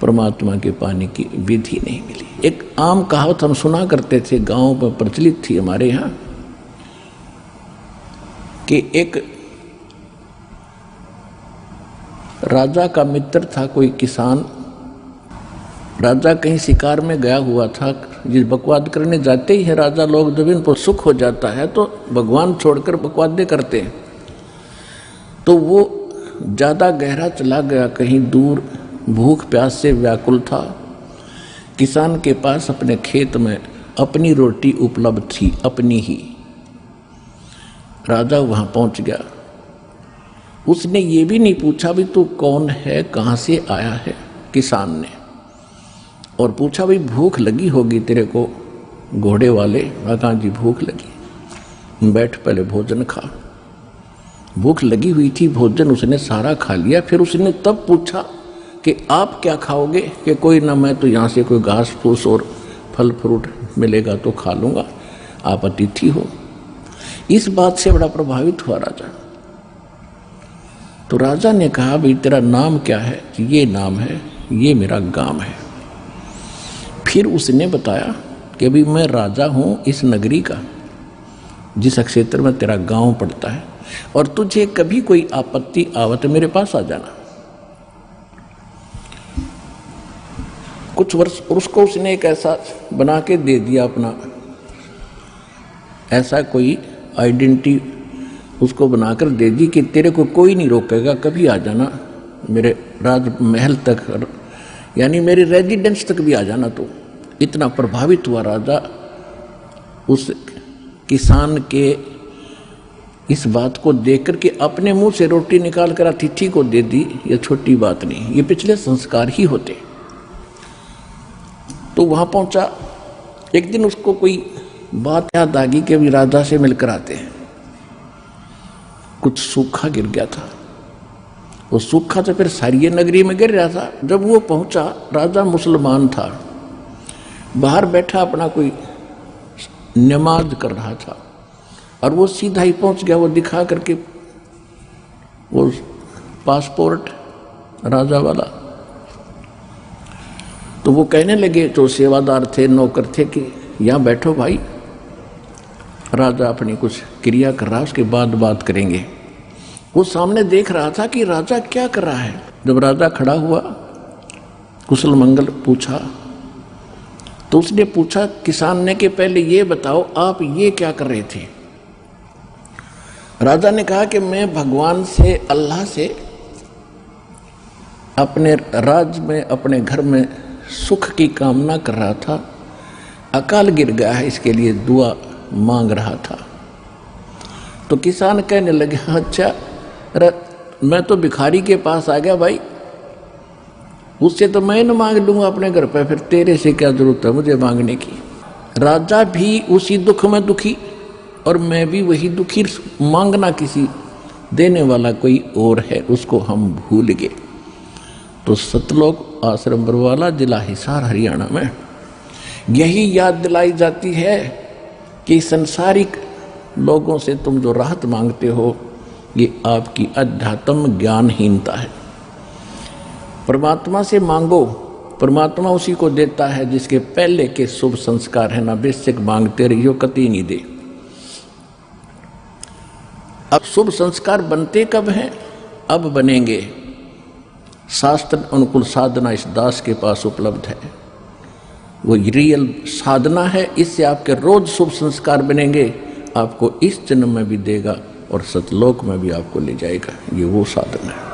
परमात्मा के पाने की विधि नहीं मिली। एक आम कहावत हम सुना करते थे, गांव में प्रचलित थी हमारे यहाँ, कि एक राजा का मित्र था कोई किसान। राजा कहीं शिकार में गया हुआ था, जिस बकवाद करने जाते ही है राजा लोग, जब इन पर सुख हो जाता है तो भगवान छोड़कर बकवादे करते हैं। तो वो ज़्यादा गहरा चला गया, कहीं दूर, भूख प्यास से व्याकुल था। किसान के पास अपने खेत में अपनी रोटी उपलब्ध थी, अपनी ही। राजा वहाँ पहुँच गया। उसने ये भी नहीं पूछा भी तू कौन है, कहाँ से आया है, किसान ने, और पूछा भाई भूख लगी होगी तेरे को घोड़े वाले। कहा जी भूख लगी। बैठ पहले भोजन खा। भूख लगी हुई थी, भोजन उसने सारा खा लिया। फिर उसने तब पूछा कि आप क्या खाओगे, कि कोई ना, मैं तो यहाँ से कोई घास फूस और फल फ्रूट मिलेगा तो खा लूँगा, आप अतिथि हो। इस बात से बड़ा प्रभावित हुआ राजा। तो राजा ने कहा भाई तेरा नाम क्या है? ये नाम है, ये मेरा गांव है। फिर उसने बताया कि अभी मैं राजा हूँ इस नगरी का, जिस क्षेत्र में तेरा गांव पड़ता है, और तुझे कभी कोई आपत्ति आवत मेरे पास आ जाना। कुछ वर्ष उसको उसने एक ऐसा बना के दे दिया, अपना ऐसा कोई आइडेंटिटी उसको बनाकर दे दी कि तेरे को कोई नहीं रोकेगा, कभी आ जाना मेरे राजमहल तक, यानी मेरी रेजिडेंस तक भी आ जाना। तो इतना प्रभावित हुआ राजा उस किसान के इस बात को देखकर कि अपने मुंह से रोटी निकाल कर अतिथि को दे दी, यह छोटी बात नहीं, ये पिछले संस्कार ही होते। तो वहां पहुंचा। एक दिन उसको कोई बात याद आ गई कि अभी राजा से मिलकर आते हैं। कुछ सूखा गिर गया था, वो सूखा तो फिर सारी नगरी में गिर रहा था। जब वो पहुंचा, राजा मुसलमान था, बाहर बैठा अपना कोई नमाज कर रहा था, और वो सीधा ही पहुंच गया। वो दिखा करके वो पासपोर्ट राजा वाला, तो वो कहने लगे, जो सेवादार थे, नौकर थे, कि यहाँ बैठो भाई, राजा अपनी कुछ क्रिया कर रहा है, उसके बाद बात करेंगे। वो सामने देख रहा था कि राजा क्या कर रहा है। जब राजा खड़ा हुआ, कुशल मंगल पूछा, तो उसने पूछा किसान ने कि पहले ये बताओ आप ये क्या कर रहे थे। राजा ने कहा कि मैं भगवान से, अल्लाह से अपने राज में, अपने घर में सुख की कामना कर रहा था। अकाल गिर गया है, इसके लिए दुआ मांग रहा था। तो किसान कहने लगे, अच्छा मैं तो भिखारी के पास आ गया भाई, उससे तो मैं न मांग लूंगा अपने घर पे, फिर तेरे से क्या जरूरत है मुझे मांगने की। राजा भी उसी दुख में दुखी और मैं भी वही दुखी। मांगना किसी देने वाला कोई और है, उसको हम भूल गए। तो सतलोक आश्रम बरवाला, जिला हिसार, हरियाणा में यही याद दिलाई जाती है कि संसारिक लोगों से तुम जो राहत मांगते हो, ये आपकी अध्यात्म ज्ञानहीनता है। परमात्मा से मांगो, परमात्मा उसी को देता है जिसके पहले के शुभ संस्कार है ना। बेशक मांगते रहियो, कतई नहीं दे। अब शुभ संस्कार बनते कब हैं? अब बनेंगे। शास्त्र अनुकूल साधना इस दास के पास उपलब्ध है, वो रियल साधना है। इससे आपके रोज शुभ संस्कार बनेंगे, आपको इस जन्म में भी देगा और सतलोक में भी आपको ले जाएगा। ये वो साधना है।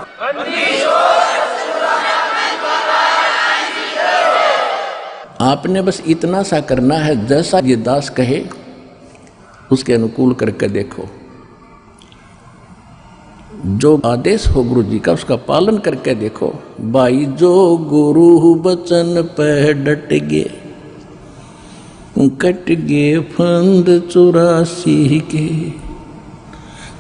आपने बस इतना सा करना है, जैसा ये दास कहे उसके अनुकूल करके देखो। जो आदेश हो गुरु जी का, उसका पालन करके देखो। भाई जो गुरु बचन पे डट गे, कट गे फंद 84 के,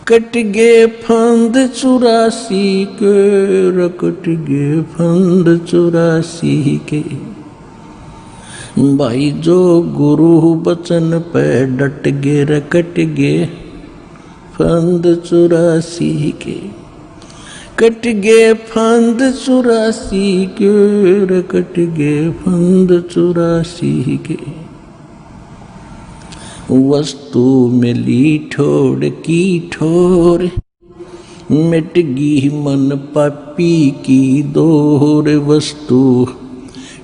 कट गे फंद 84 के, कट गे फंद 84 के। भाई जो गुरु बचन पे डट गे, कट गे फंद 84 के, कट गे फंद 84 के, कट गे फंद 84 के। वस्तु मिली ठोड़ की ठोर, मिट गी मन पापी की दोर। वस्तु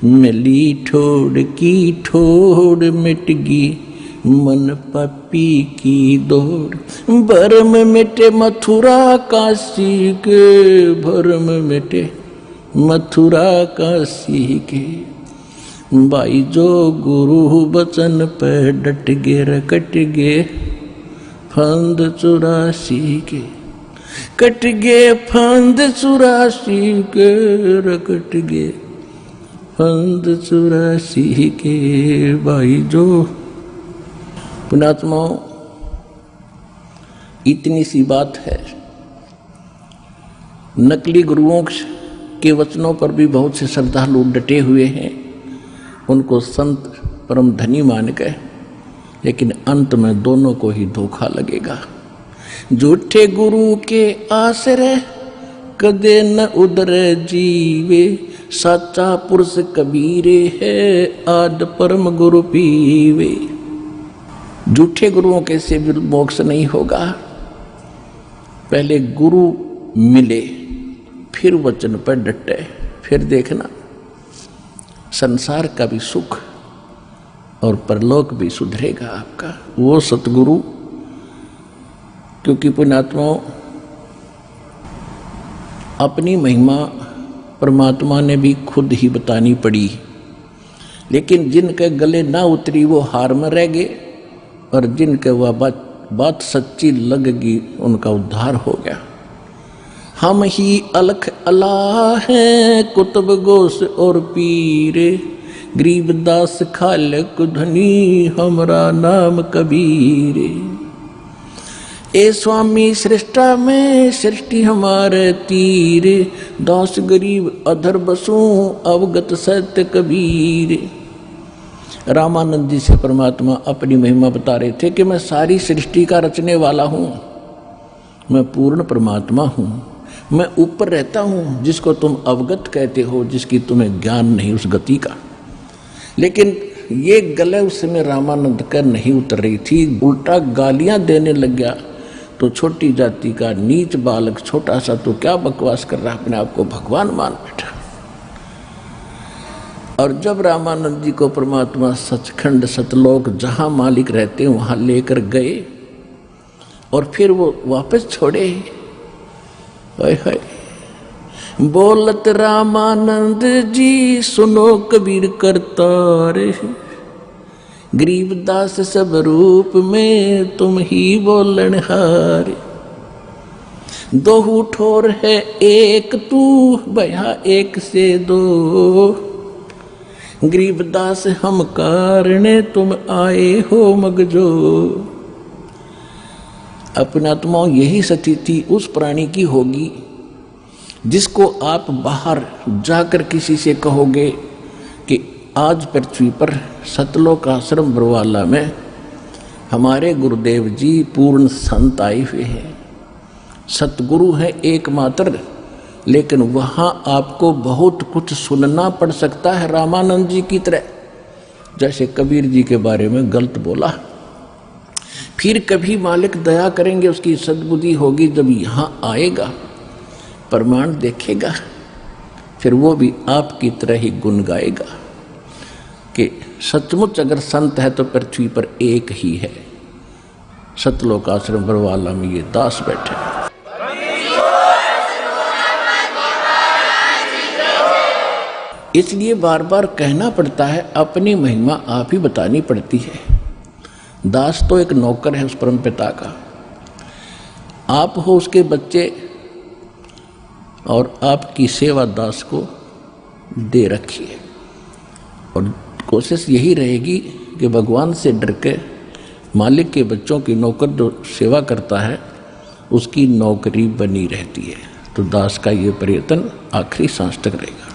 मिली ठोड़ की ठोर, मिट गी मन पापी की दौड़। भरम मिटे मथुरा काशी के, भरम मिटे मथुरा काशी के। भाई जो गुरु बचन पे डट गे, कट गे फंद 84 के, कट गे फंद 84 के, कट गे फंद 84 के। भाई जो पुण्यात्माओं, इतनी सी बात है। नकली गुरुओं के वचनों पर भी बहुत से श्रद्धालु डटे हुए हैं, उनको संत परम धनी मान गए, लेकिन अंत में दोनों को ही धोखा लगेगा। झूठे गुरु के आश्रय कदे न उदरे जीवे, साचा पुरुष कबीरे है आद परम गुरु पीवे। झूठे गुरुओं के से भी मोक्ष नहीं होगा। पहले गुरु मिले, फिर वचन पर डटे, फिर देखना संसार का भी सुख और परलोक भी सुधरेगा आपका। वो सतगुरु, क्योंकि पुण्यात्माओं अपनी महिमा परमात्मा ने भी खुद ही बतानी पड़ी। लेकिन जिनके गले ना उतरी वो हार में रह गए, और जिनके वह बात सच्ची लग गई उनका उद्धार हो गया। हम ही अलख अल्लाह हैं कुतुब गोस और पीर, गरीबदास खालक धनी हमरा नाम कबीर। ए स्वामी सृष्टा में सृष्टि हमारे तीर, दास गरीब अधर बसूं अवगत सत्य कबीर। रामानंद जी से परमात्मा अपनी महिमा बता रहे थे कि मैं सारी सृष्टि का रचने वाला हूँ, मैं पूर्ण परमात्मा हूँ, मैं ऊपर रहता हूँ जिसको तुम अवगत कहते हो, जिसकी तुम्हें ज्ञान नहीं उस गति का। लेकिन ये गले उस समय रामानंद का नहीं उतर रही थी, उल्टा गालियां देने लग गया। तो छोटी जाति का नीच बालक छोटा सा तो क्या बकवास कर रहा, अपने आप को भगवान मान बैठा। और जब रामानंद जी को परमात्मा सचखंड सतलोक जहां मालिक रहते वहां लेकर गए और फिर वो वापस छोड़े, हाय हाय बोलत रामानंद जी सुनो कबीर करतार, गरीबदास सब रूप में तुम ही बोलन हार। दो ठोर है एक तू भया एक से दो, गरीबदास हम कारणे तुम आए हो मगजो। अपनात्मा यही स्थिति उस प्राणी की होगी जिसको आप बाहर जाकर किसी से कहोगे कि आज पृथ्वी पर सतलोक आश्रम बरवाला में हमारे गुरुदेव जी पूर्ण संत आए हुए हैं, सतगुरु है एकमात्र, लेकिन वहाँ आपको बहुत कुछ सुनना पड़ सकता है रामानंद जी की तरह। जैसे कबीर जी के बारे में गलत बोला, फिर कभी मालिक दया करेंगे, उसकी सद्बुद्धि होगी, जब यहाँ आएगा प्रमाण देखेगा, फिर वो भी आपकी तरह ही गुण गाएगा कि सचमुच अगर संत है तो पृथ्वी पर एक ही है, सतलोक आश्रम बरवाला में ये दास बैठे। इसलिए बार बार कहना पड़ता है, अपनी महिमा आप ही बतानी पड़ती है। दास तो एक नौकर है उस परम पिता का, आप हो उसके बच्चे और आपकी सेवा दास को दे रखी है। और कोशिश यही रहेगी कि भगवान से डर के मालिक के बच्चों की नौकर जो सेवा करता है उसकी नौकरी बनी रहती है। तो दास का ये प्रयत्न आखिरी सांस तक रहेगा।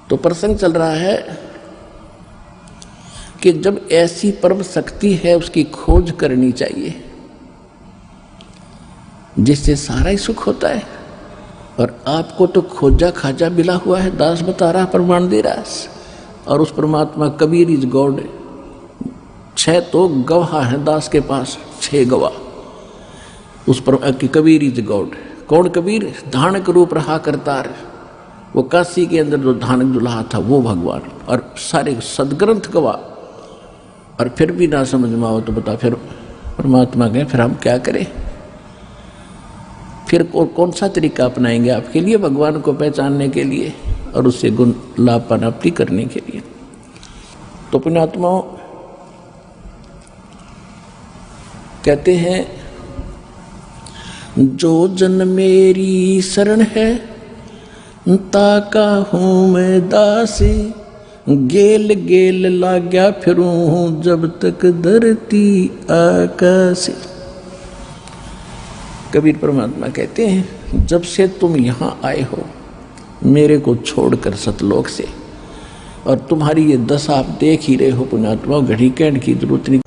तो प्रसंग चल रहा है कि जब ऐसी परम शक्ति है उसकी खोज करनी चाहिए जिससे सारा ही सुख होता है। और आपको तो खोजा खाजा मिला हुआ है, दास बता रहा, प्रमाण दे रहा है। और उस परमात्मा कबीर इज गॉड, 6 तो गवाह है दास के पास, 6 गवाह उस पर कि कबीर इज गॉड। कौन कबीर? धानक रूप रहा करतार, वो काशी के अंदर जो धानक दुल्हा था वो भगवान, और सारे सदग्रंथ गवाह। और फिर भी ना समझ में आओ तो बता, फिर परमात्मा कहे फिर हम क्या करें? फिर कौन सा तरीका अपनाएंगे आपके लिए, भगवान को पहचानने के लिए और उससे गुण लाभ प्राप्ति करने के लिए? तो पुण्यात्माओं कहते हैं, जो जन मेरी शरण है ताका हूँ मैं दासी, गेल गेल लाग्या फिरूं जब तक धरती आकाश। कबीर परमात्मा कहते हैं, जब से तुम यहाँ आए हो मेरे को छोड़कर सतलोक से, और तुम्हारी ये दशा आप देख ही रहे हो पुण्यात्मा, घड़ी कहने की जरूरत नहीं।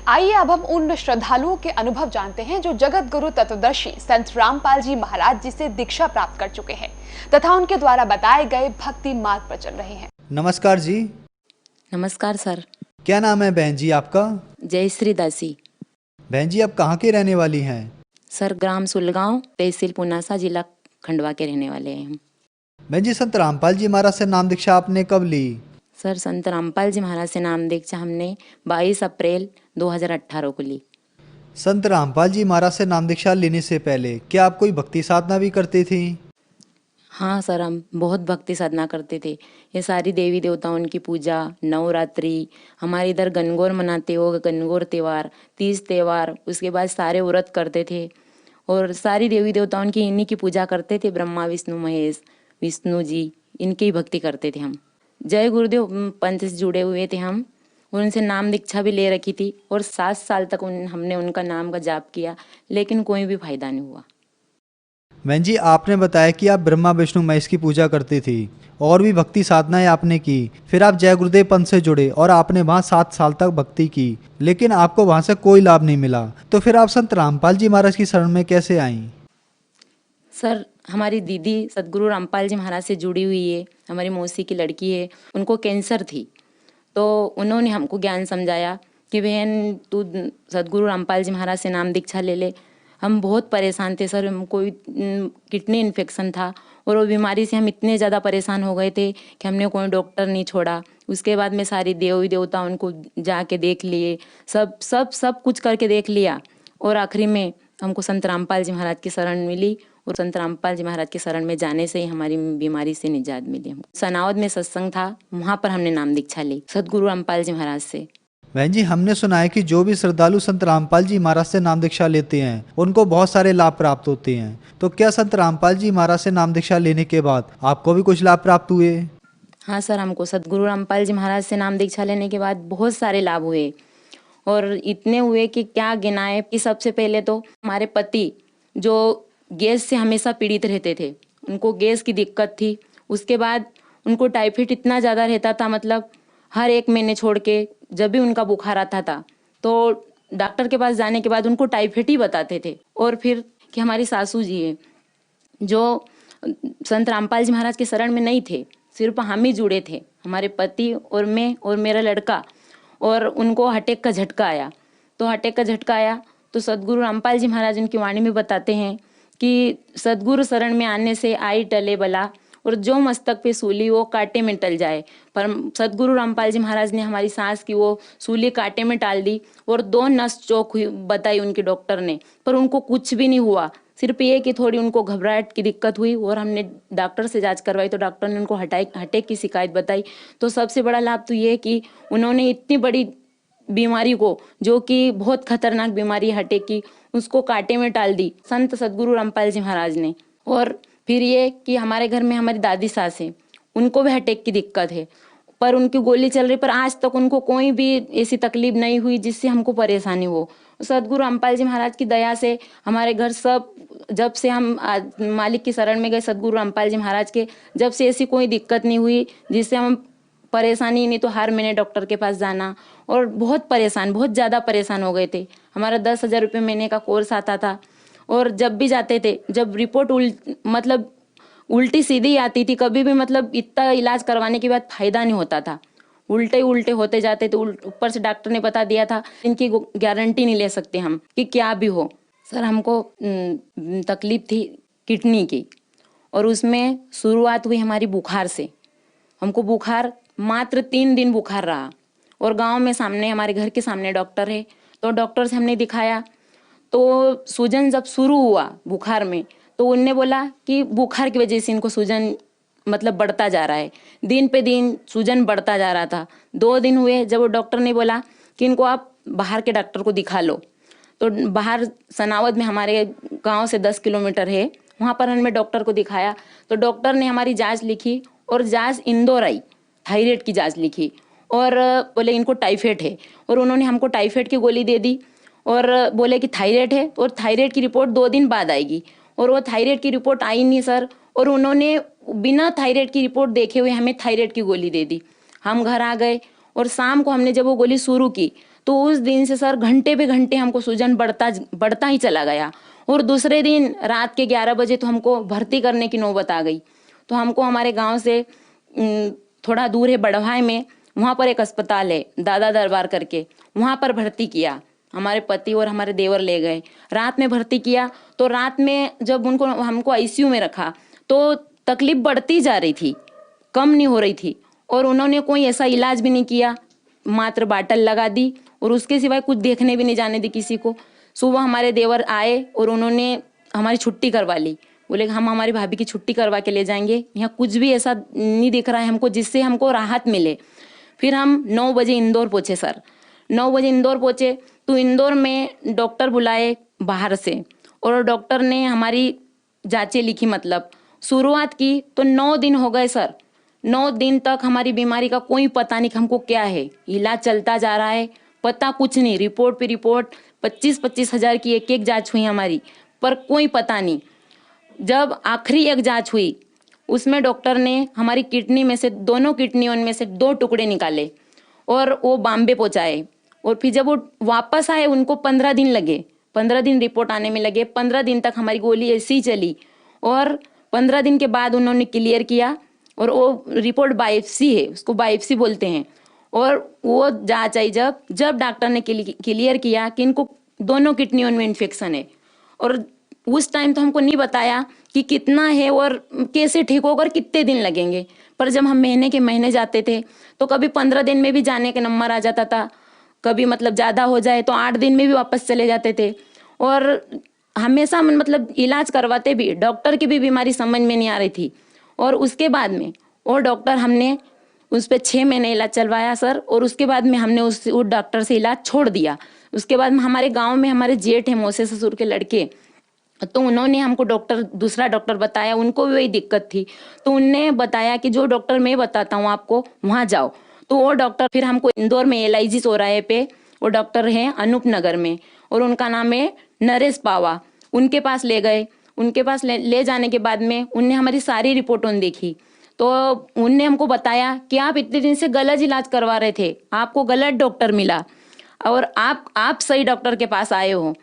आइए अब हम उन श्रद्धालुओं के अनुभव जानते हैं जो जगत गुरु तत्वदर्शी संत रामपाल जी महाराज जी से दीक्षा प्राप्त कर चुके हैं तथा उनके द्वारा बताए गए भक्ति मार्ग पर चल रहे हैं। नमस्कार जी। नमस्कार सर। क्या नाम है बहन जी आपका? जयश्री दासी। बहन जी आप कहाँ की रहने वाली हैं? सर ग्राम सुलगांव, तहसील पुनासा, जिला खंडवा के रहने वाले हैं हम। बहन जी, संत रामपाल जी महाराज से नाम दीक्षा आपने कब ली? सर संत रामपाल जी महाराज से नाम दीक्षा हमने 22 अप्रैल 2018 को ली। संत रामपाल जी महाराज से नाम दीक्षा लेने से पहले क्या आप कोई भक्ति साधना भी करती थी? हाँ सर, हम बहुत भक्ति साधना करते थे। ये सारी देवी देवताओं की पूजा, नवरात्रि, हमारे इधर गणगौर मनाते हो, गणगौर त्यौहार, तीज त्यौहार, उसके बाद सारे व्रत करते थे और सारी देवी देवताओं की इन्हीं की पूजा करते थे। ब्रह्मा विष्णु महेश, विष्णु जी, इनकी ही भक्ति करते थे हम। जय गुरुदेव पंथ से जुड़े हुए थे हम, उनसे नाम दीक्षा भी ले रखी थी और 7 साल तक हमने उनका नाम का जाप किया, लेकिन कोई भी फायदा नहीं हुआ। बहन जी, आपने बताया कि आप ब्रह्मा विष्णु महेश की पूजा करती थी और भी भक्ति साधनाएं आपने की, फिर आप जय गुरुदेव पंथ से जुड़े और आपने वहाँ 7 साल तक भक्ति की, लेकिन आपको वहाँ से कोई लाभ नहीं मिला। तो फिर आप संत रामपाल जी महाराज की शरण में कैसे आईं? सर, हमारी दीदी सदगुरु रामपाल जी महाराज से जुड़ी हुई है, हमारी मौसी की लड़की है, उनको कैंसर थी। तो उन्होंने हमको ज्ञान समझाया कि बहन तू सदगुरु रामपाल जी महाराज से नाम दीक्षा ले ले। हम बहुत परेशान थे सर, हमको किडनी इन्फेक्शन था और वो बीमारी से हम इतने ज़्यादा परेशान हो गए थे कि हमने कोई डॉक्टर नहीं छोड़ा। उसके बाद में सारी देवी देवता उनको जाके देख लिए, सब कुछ करके देख लिया और आखिरी में हमको संत रामपाल जी महाराज की शरण मिली और संत रामपाल जी महाराज की शरण में जाने से ही हमारी बीमारी से निजात मिली। हमको सनावद में सत्संग था, वहाँ पर हमने नाम दीक्षा ली सदगुरु रामपाल जी महाराज से। बहन जी, हमने सुना है कि जो भी श्रद्धालु संत रामपाल जी महाराज से नाम दीक्षा लेते हैं उनको बहुत सारे लाभ प्राप्त होते हैं। तो क्या संत रामपाल जी महाराज से नाम दीक्षा लेने के बाद आपको भी कुछ लाभ प्राप्त हुए? हाँ सर, हमको सदगुरु रामपाल जी महाराज से नाम दीक्षा लेने के बाद बहुत सारे लाभ हुए और इतने हुए कि क्या गिनाए। कि सबसे पहले तो हमारे पति जो गैस से हमेशा पीड़ित रहते थे, उनको गैस की दिक्कत थी। उसके बाद उनको टाइफाइड इतना ज़्यादा रहता था, मतलब हर 1 महीने छोड़ के जब भी उनका बुखार आता था तो डॉक्टर के पास जाने के बाद उनको टाइफाइड ही बताते थे। और फिर कि हमारी सासू जी है जो संत रामपाल जी महाराज के शरण में नहीं थे, सिर्फ हम ही जुड़े थे, हमारे पति और मैं और मेरा लड़का, और उनको अटैक का झटका आया। तो अटैक का झटका आया तो सदगुरु रामपाल जी महाराज उनकी वाणी में बताते हैं कि सदगुरु शरण में आने से आई टले बला और जो मस्तक पे सूली वो कांटे में टल जाए। पर सदगुरु रामपाल जी महाराज ने हमारी सांस की वो सूली कांटे में टाल दी और 2 नस चौक हुई बताई उनके डॉक्टर ने, पर उनको कुछ भी नहीं हुआ। सिर्फ ये कि थोड़ी उनको घबराहट की दिक्कत हुई और हमने डॉक्टर से जांच करवाई तो डॉक्टर ने उनको अटैक की शिकायत बताई। तो सबसे बड़ा लाभ तो ये कि उन्होंने इतनी बड़ी बीमारी को, जो कि बहुत खतरनाक बीमारी है अटैक की, उसको कांटे में टाल दी संत सदगुरु रामपाल जी महाराज ने। और फिर ये कि हमारे घर में हमारी दादी सास है, उनको भी अटैक की दिक्कत है, पर उनकी गोली चल रही, पर आज तक उनको कोई भी ऐसी तकलीफ नहीं हुई जिससे हमको परेशानी हो। सदगुरु रामपाल जी महाराज की दया से हमारे घर सब, जब से हम मालिक की शरण में गए सदगुरु रामपाल जी महाराज के, जब से ऐसी कोई दिक्कत नहीं हुई जिससे हम परेशानी, नहीं तो हर महीने डॉक्टर के पास जाना और बहुत ज़्यादा परेशान हो गए थे। हमारा 10,000 रुपये महीने का कोर्स आता था और जब भी जाते थे, जब रिपोर्ट मतलब उल्टी सीधी आती थी, कभी भी मतलब इतना इलाज करवाने के बाद फायदा नहीं होता था, उल्टे होते जाते थे। ऊपर से डॉक्टर ने बता दिया था इनकी गारंटी नहीं ले सकते हम कि क्या भी हो। सर, हमको तकलीफ थी किडनी की और उसमें शुरुआत हुई हमारी बुखार से। हमको बुखार मात्र 3 दिन बुखार रहा और गांव में सामने, हमारे घर के सामने डॉक्टर है, तो डॉक्टर से हमने दिखाया तो सूजन जब शुरू हुआ बुखार में तो उनने बोला कि बुखार की वजह से इनको सूजन मतलब बढ़ता जा रहा है। दिन पे दिन सूजन बढ़ता जा रहा था। 2 दिन हुए जब वो डॉक्टर ने बोला कि इनको आप बाहर के डॉक्टर को दिखा लो। तो बाहर सनावद में हमारे गांव से 10 किलोमीटर है, वहाँ पर हमने डॉक्टर को दिखाया तो डॉक्टर ने हमारी जांच लिखी और जांच इंदौर आई, थायराइड की जांच लिखी और बोले इनको टाइफाइड है और उन्होंने हमको टाइफाइड की गोली दे दी और बोले कि थायराइड है और थायराइड की रिपोर्ट 2 दिन बाद आएगी। और वो थायराइड की रिपोर्ट आई नहीं सर, और उन्होंने बिना थायराइड की रिपोर्ट देखे हुए हमें थायराइड की गोली दे दी। हम घर आ गए और शाम को हमने जब वो गोली शुरू की तो उस दिन से सर घंटे पे घंटे हमको सूजन बढ़ता ही चला गया और दूसरे दिन रात के 11 बजे तो हमको भर्ती करने की नौबत आ गई। तो हमको हमारे गाँव से थोड़ा दूर है बड़वाई में, वहाँ पर एक अस्पताल है दादा दरबार करके, वहाँ पर भर्ती किया। हमारे पति और हमारे देवर ले गए, रात में भर्ती किया। तो रात में जब हमको आईसीयू में रखा तो तकलीफ बढ़ती जा रही थी, कम नहीं हो रही थी और उन्होंने कोई ऐसा इलाज भी नहीं किया, मात्र बाटल लगा दी और उसके सिवाय कुछ देखने भी नहीं जाने दी किसी को। सुबह हमारे देवर आए और उन्होंने हमारी छुट्टी करवा ली। बोले हम हमारी भाभी की छुट्टी करवा के ले जाएंगे, यहाँ कुछ भी ऐसा नहीं दिख रहा है हमको जिससे हमको राहत मिले। फिर हम 9 बजे इंदौर पहुँचे सर। 9 बजे इंदौर पहुँचे तो इंदौर में डॉक्टर बुलाए बाहर से और डॉक्टर ने हमारी जांचें लिखी, मतलब शुरुआत की तो 9 दिन हो गए सर। 9 दिन तक हमारी बीमारी का कोई पता नहीं कि हमको क्या है। इलाज चलता जा रहा है, पता कुछ नहीं। रिपोर्ट पे रिपोर्ट 25-25 हज़ार की एक जांच हुई हमारी, पर कोई पता नहीं। जब आखिरी एक जांच हुई उसमें डॉक्टर ने हमारी किडनी में से, दोनों किडनियों में से 2 टुकड़े निकाले और वो बॉम्बे पहुंचाए। और फिर जब वो वापस आए उनको 15 दिन लगे, 15 दिन रिपोर्ट आने में लगे। 15 दिन तक हमारी गोली ऐसी ही चली और 15 दिन के बाद उन्होंने क्लियर किया और वो रिपोर्ट बायोप्सी है, उसको बायोप्सी बोलते हैं। और वो जांच आई जब डॉक्टर ने क्लियर किया कि इनको दोनों किडनियों में इन्फेक्शन है। और उस टाइम तो हमको नहीं बताया कि कितना है और कैसे ठीक होगा और कितने दिन लगेंगे। पर जब हम महीने के महीने जाते थे तो कभी 15 दिन में भी जाने का नंबर आ जाता था, कभी मतलब ज़्यादा हो जाए तो 8 दिन में भी वापस चले जाते थे। और हमेशा मतलब इलाज करवाते भी डॉक्टर की भी बीमारी समझ में नहीं आ रही थी। और उसके बाद में वो डॉक्टर, हमने उस पर 6 महीने इलाज चलवाया सर। और उसके बाद में हमने उस डॉक्टर से इलाज छोड़ दिया। उसके बाद में हमारे गाँव में हमारे जेठ हैं, मौसे ससुर के लड़के, तो उन्होंने हमको दूसरा डॉक्टर बताया। उनको भी वही दिक्कत थी तो उनने बताया कि जो डॉक्टर मैं बताता हूँ आपको वहाँ जाओ। तो वो डॉक्टर फिर हमको इंदौर में LIG चौराहे पे वो डॉक्टर हैं अनूप नगर में, और उनका नाम है नरेश पावा। उनके पास ले गए। उनके पास ले जाने के बाद में उनने हमारी सारी रिपोर्टों देखी तो उनने हमको बताया कि आप इतने दिन से गलत इलाज करवा रहे थे, आपको गलत डॉक्टर मिला और आप सही डॉक्टर के पास आए हो।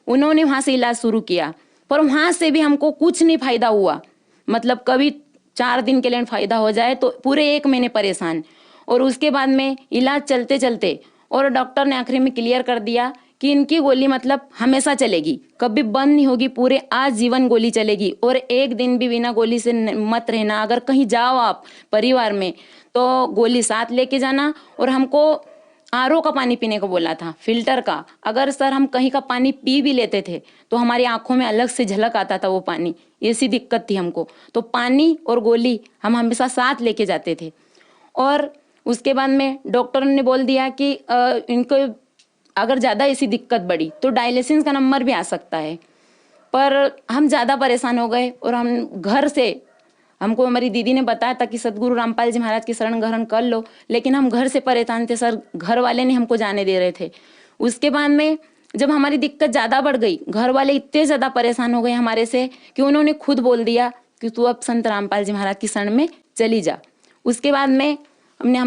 उन्होंने वहाँ से इलाज शुरू किया पर वहाँ से भी हमको कुछ नहीं फायदा हुआ। मतलब कभी 4 दिन के लिए फायदा हो जाए तो पूरे 1 महीने परेशान। और उसके बाद में इलाज चलते चलते और डॉक्टर ने आखिरी में क्लियर कर दिया कि इनकी गोली मतलब हमेशा चलेगी, कभी बंद नहीं होगी, पूरे आजीवन गोली चलेगी। और 1 दिन भी बिना गोली से मत रहना। अगर कहीं जाओ आप परिवार में तो गोली साथ लेके जाना। और हमको RO का पानी पीने को बोला था, फिल्टर का। अगर सर हम कहीं का पानी पी भी लेते थे तो हमारी आंखों में अलग से झलक आता था वो पानी, ऐसी दिक्कत थी हमको। तो पानी और गोली हम हमेशा साथ लेके जाते थे। और उसके बाद में डॉक्टर ने बोल दिया कि इनको अगर ज़्यादा ऐसी दिक्कत बढ़ी तो डायलिसिस का नंबर भी आ सकता है। पर हम ज़्यादा परेशान हो गए और हम घर से, हमको हमारी दीदी ने बताया था कि सदगुरु रामपाल जी महाराज की शरण ग्रहण कर लो, लेकिन हम घर से परेशान थे सर, घर वाले नहीं हमको जाने दे रहे थे। उसके बाद में जब हमारी दिक्कत ज़्यादा बढ़ गई, घर वाले इतने ज़्यादा परेशान हो गए हमारे से कि उन्होंने खुद बोल दिया कि तू अब संत रामपाल जी महाराज की शरण में चली जा। उसके बाद में हमने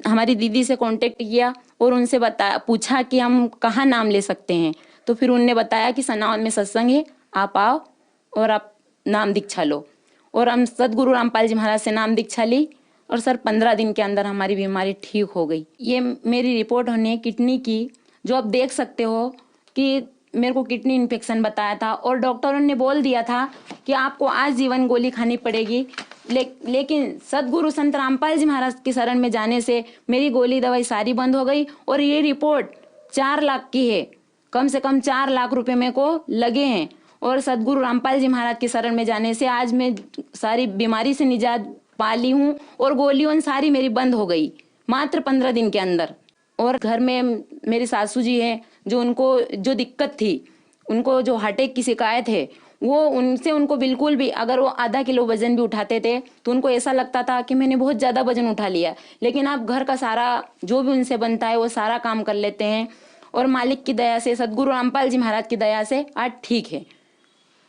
हमारी दीदी से कांटेक्ट किया और उनसे पूछा कि हम कहाँ नाम ले सकते हैं। तो फिर उनने बताया कि सनावन में सत्संग है, आप आओ और आप नाम दीक्षा लो। और हम सदगुरु रामपाल जी महाराज से नाम दीक्षा ली और सर 15 दिन के अंदर हमारी बीमारी ठीक हो गई। ये मेरी रिपोर्ट होने किडनी की, जो आप देख सकते हो कि मेरे को किडनी इन्फेक्शन बताया था और डॉक्टरों ने बोल दिया था कि आपको आजीवन गोली खानी पड़ेगी। लेकिन सदगुरु संत रामपाल जी महाराज की शरण में जाने से मेरी गोली दवाई सारी बंद हो गई। और ये रिपोर्ट 4 लाख की है, कम से कम 4 लाख रुपए मेरे को लगे हैं। और सदगुरु रामपाल जी महाराज की शरण में जाने से आज मैं सारी बीमारी से निजात पा ली हूँ और गोलियों सारी मेरी बंद हो गई मात्र 15 दिन के अंदर। और घर में मेरी सासू जी हैं, जो उनको जो दिक्कत थी, उनको जो हार्ट अटैक की शिकायत है, वो उनको बिल्कुल भी, अगर वो आधा किलो वजन भी उठाते थे तो उनको ऐसा लगता था कि मैंने बहुत ज़्यादा वजन उठा लिया। लेकिन आप घर का सारा जो भी उनसे बनता है वो सारा काम कर लेते हैं और मालिक की दया से, सदगुरु रामपाल जी महाराज की दया से आज ठीक है।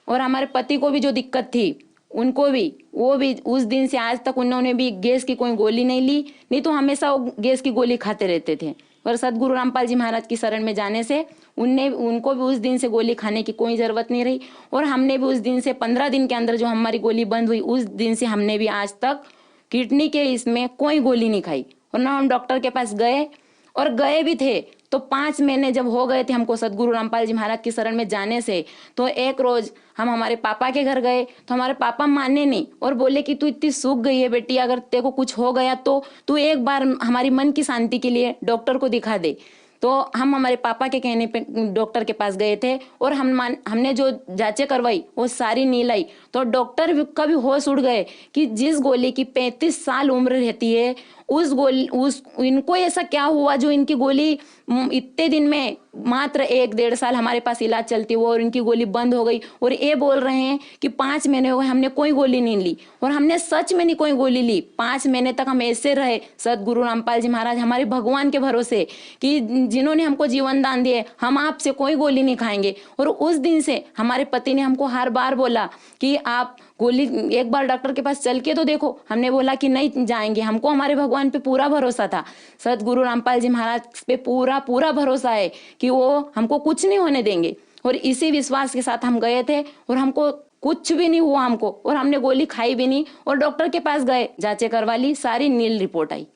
और हमारे पति को भी जो दिक्कत थी उनको भी, वो भी उस दिन से आज तक उन्होंने भी गैस की कोई गोली नहीं ली, नहीं तो हमेशा वो गैस की गोली खाते रहते थे। और सदगुरु रामपाल जी महाराज की शरण में जाने से उनको भी उस दिन से गोली खाने की कोई ज़रूरत नहीं रही। और हमने भी उस दिन से 15 दिन के अंदर जो हमारी गोली बंद हुई, उस दिन से हमने भी आज तक किडनी के इसमें कोई गोली नहीं खाई। और ना हम डॉक्टर के पास गए, और गए भी थे तो 5 महीने जब हो गए थे हमको सदगुरु रामपाल जी महाराज की शरण में जाने से, तो एक रोज हम हमारे पापा के घर गए तो हमारे पापा माने नहीं और बोले कि तू इतनी सूख गई है बेटी, अगर तेरे को कुछ हो गया तो तू एक बार हमारी मन की शांति के लिए डॉक्टर को दिखा दे। तो हम हमारे पापा के कहने पे डॉक्टर के पास गए थे और हमने जो जांचें करवाई वो सारी नील आई। तो डॉक्टर का भी होश उड़ गए कि जिस गोली की 35 साल उम्र रहती है इनको ऐसा क्या हुआ जो इनकी गोली इतने दिन में मात्र 1-1.5 साल हमारे पास इलाज चलती हुआ और इनकी गोली बंद हो गई। और ये बोल रहे हैं कि 5 महीने हो गए हमने कोई गोली नहीं ली, और हमने सच में नहीं कोई गोली ली। 5 महीने तक हम ऐसे रहे सदगुरु रामपाल जी महाराज हमारे भगवान के भरोसे कि जिन्होंने हमको जीवन दान दिए, हम आपसे कोई गोली नहीं खाएंगे। और उस दिन से हमारे पति ने हमको हर बार बोला कि आप गोली एक बार डॉक्टर के पास चल के तो देखो। हमने बोला कि नहीं जाएंगे, हमको हमारे भगवान पे पूरा भरोसा था, सदगुरु रामपाल जी महाराज पे पूरा भरोसा है कि वो हमको कुछ नहीं होने देंगे। और इसी विश्वास के साथ हम गए थे और हमको कुछ भी नहीं हुआ हमको, और हमने गोली खाई भी नहीं। और डॉक्टर के पास गए, जांचें करवा ली, सारी नील रिपोर्ट आई।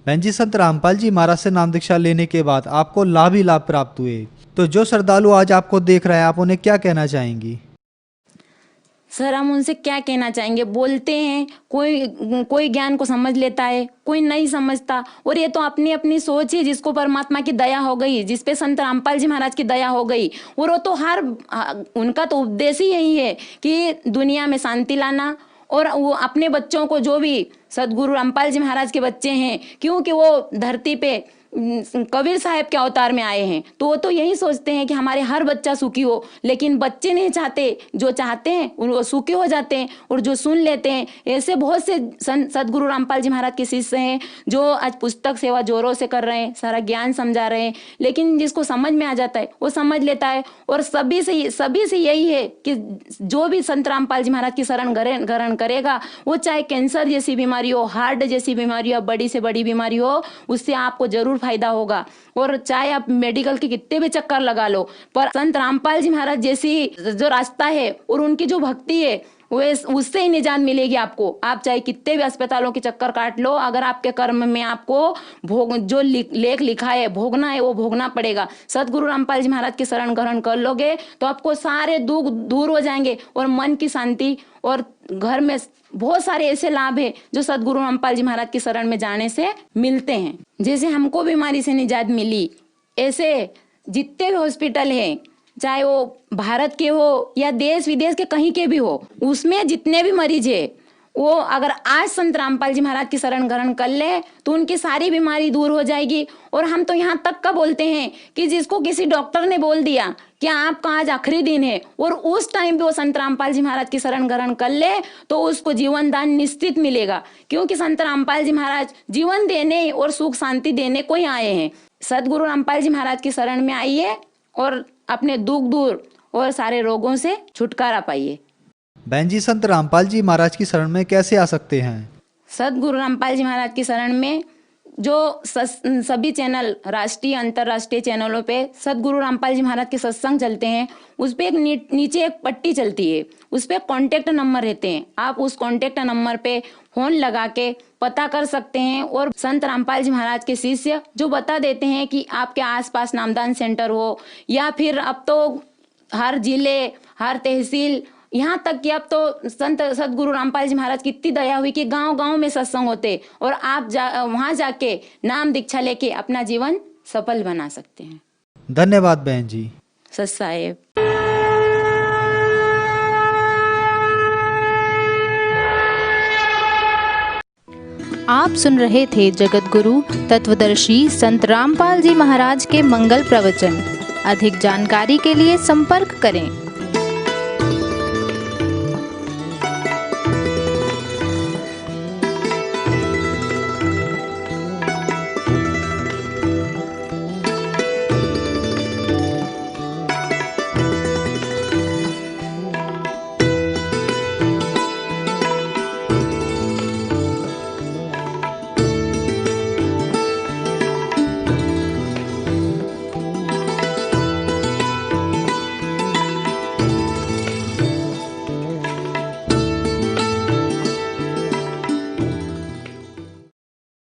बहन जी, संत रामपाल जी महाराज से नाम दीक्षा लेने के बाद आपको लाभ ही लाभ प्राप्त हुए, तो जो श्रद्धालु आज आपको देख रहे हैं आप उन्हें क्या कहना चाहेंगी? सर हम उनसे क्या कहना चाहेंगे, बोलते हैं कोई ज्ञान को समझ लेता है, कोई नहीं समझता। और ये तो अपनी अपनी सोच है, जिसको परमात्मा की दया हो गई, जिसपे संत रामपाल जी महाराज की दया हो गई, और वो तो उनका तो उद्देश्य ही यही है कि दुनिया में शांति लाना। और वो अपने बच्चों को, जो भी सदगुरु रामपाल जी महाराज के बच्चे हैं, क्योंकि वो धरती पे कबीर साहब के अवतार में आए हैं, तो वो तो यही सोचते हैं कि हमारे हर बच्चा सुखी हो। लेकिन बच्चे नहीं चाहते, जो चाहते हैं वो सुखी हो जाते हैं और जो सुन लेते हैं। ऐसे बहुत से सदगुरु रामपाल जी महाराज के शिष्य हैं जो आज पुस्तक सेवा जोरों से कर रहे हैं, सारा ज्ञान समझा रहे हैं, लेकिन जिसको समझ में आ जाता है वो समझ लेता है। और सभी से यही है कि जो भी संत रामपाल जी महाराज की शरण ग्रहण करेगा, वो चाहे कैंसर जैसी बीमारी हो, हार्ट जैसी बीमारी हो, बड़ी से बड़ी बीमारी हो, उससे आपको जरूर फायदा होगा। और चाहे आप मेडिकल के कितने भी चक्कर लगा लो, पर संत रामपाल जी महाराज जैसी जो रास्ता है और उनकी जो भक्ति है, वो उससे ही निजात मिलेगी आपको। आप चाहे कितने भी अस्पतालों के चक्कर काट लो, अगर आपके कर्म में आपको जो लेख लिखा है भोगना है, वो भोगना पड़ेगा। सदगुरु रामपाल जी महाराज की शरण ग्रहण कर लोगे तो आपको सारे दुख दूर हो जाएंगे और मन की शांति, और घर में बहुत सारे ऐसे लाभ है जो सदगुरु रामपाल जी महाराज की शरण में जाने से मिलते हैं। जैसे हमको बीमारी से निजात मिली, ऐसे जितने भी हॉस्पिटल हैं, चाहे वो भारत के हो या देश विदेश के कहीं के भी हो, उसमें जितने भी मरीज है, वो अगर आज संत रामपाल जी महाराज की शरण ग्रहण कर ले तो उनकी सारी बीमारी दूर हो जाएगी। और हम तो यहाँ तक का बोलते हैं कि जिसको किसी डॉक्टर ने बोल दिया कि आपका आज आखिरी दिन है, और उस टाइम पे वो संत रामपाल जी महाराज की शरण ग्रहण कर ले, तो उसको जीवन दान निश्चित मिलेगा। क्योंकि संत रामपाल जी महाराज जीवन देने और सुख शांति देने को ही आए हैं। सदगुरु रामपाल जी महाराज की शरण में आइए और अपने दुख दूर और सारे रोगों से छुटकारा पाइए। बहन जी, संत रामपाल जी महाराज की शरण में कैसे आ सकते हैं? सदगुरु रामपाल जी महाराज की शरण में जो सभी चैनल, राष्ट्रीय अंतर्राष्ट्रीय चैनलों पे सदगुरु रामपाल जी महाराज के सत्संग चलते हैं, उस पे एक नीचे एक पट्टी चलती है, उस पे कॉन्टेक्ट नंबर रहते हैं। आप उस कॉन्टेक्ट नंबर पे फोन लगा के पता कर सकते हैं, और संत रामपाल जी महाराज के शिष्य जो बता देते हैं कि आपके आसपास नामदान सेंटर हो, या फिर अब तो हर जिले, हर तहसील, यहाँ तक कि अब तो संत सदगुरु रामपाल जी महाराज की इतनी दया हुई कि गांव-गांव में सत्संग होते, और आप वहां जाके नाम दीक्षा लेके अपना जीवन सफल बना सकते हैं। धन्यवाद बहन जी। सत साहेब। आप सुन रहे थे जगत गुरु तत्वदर्शी संत रामपाल जी महाराज के मंगल प्रवचन। अधिक जानकारी के लिए संपर्क करें।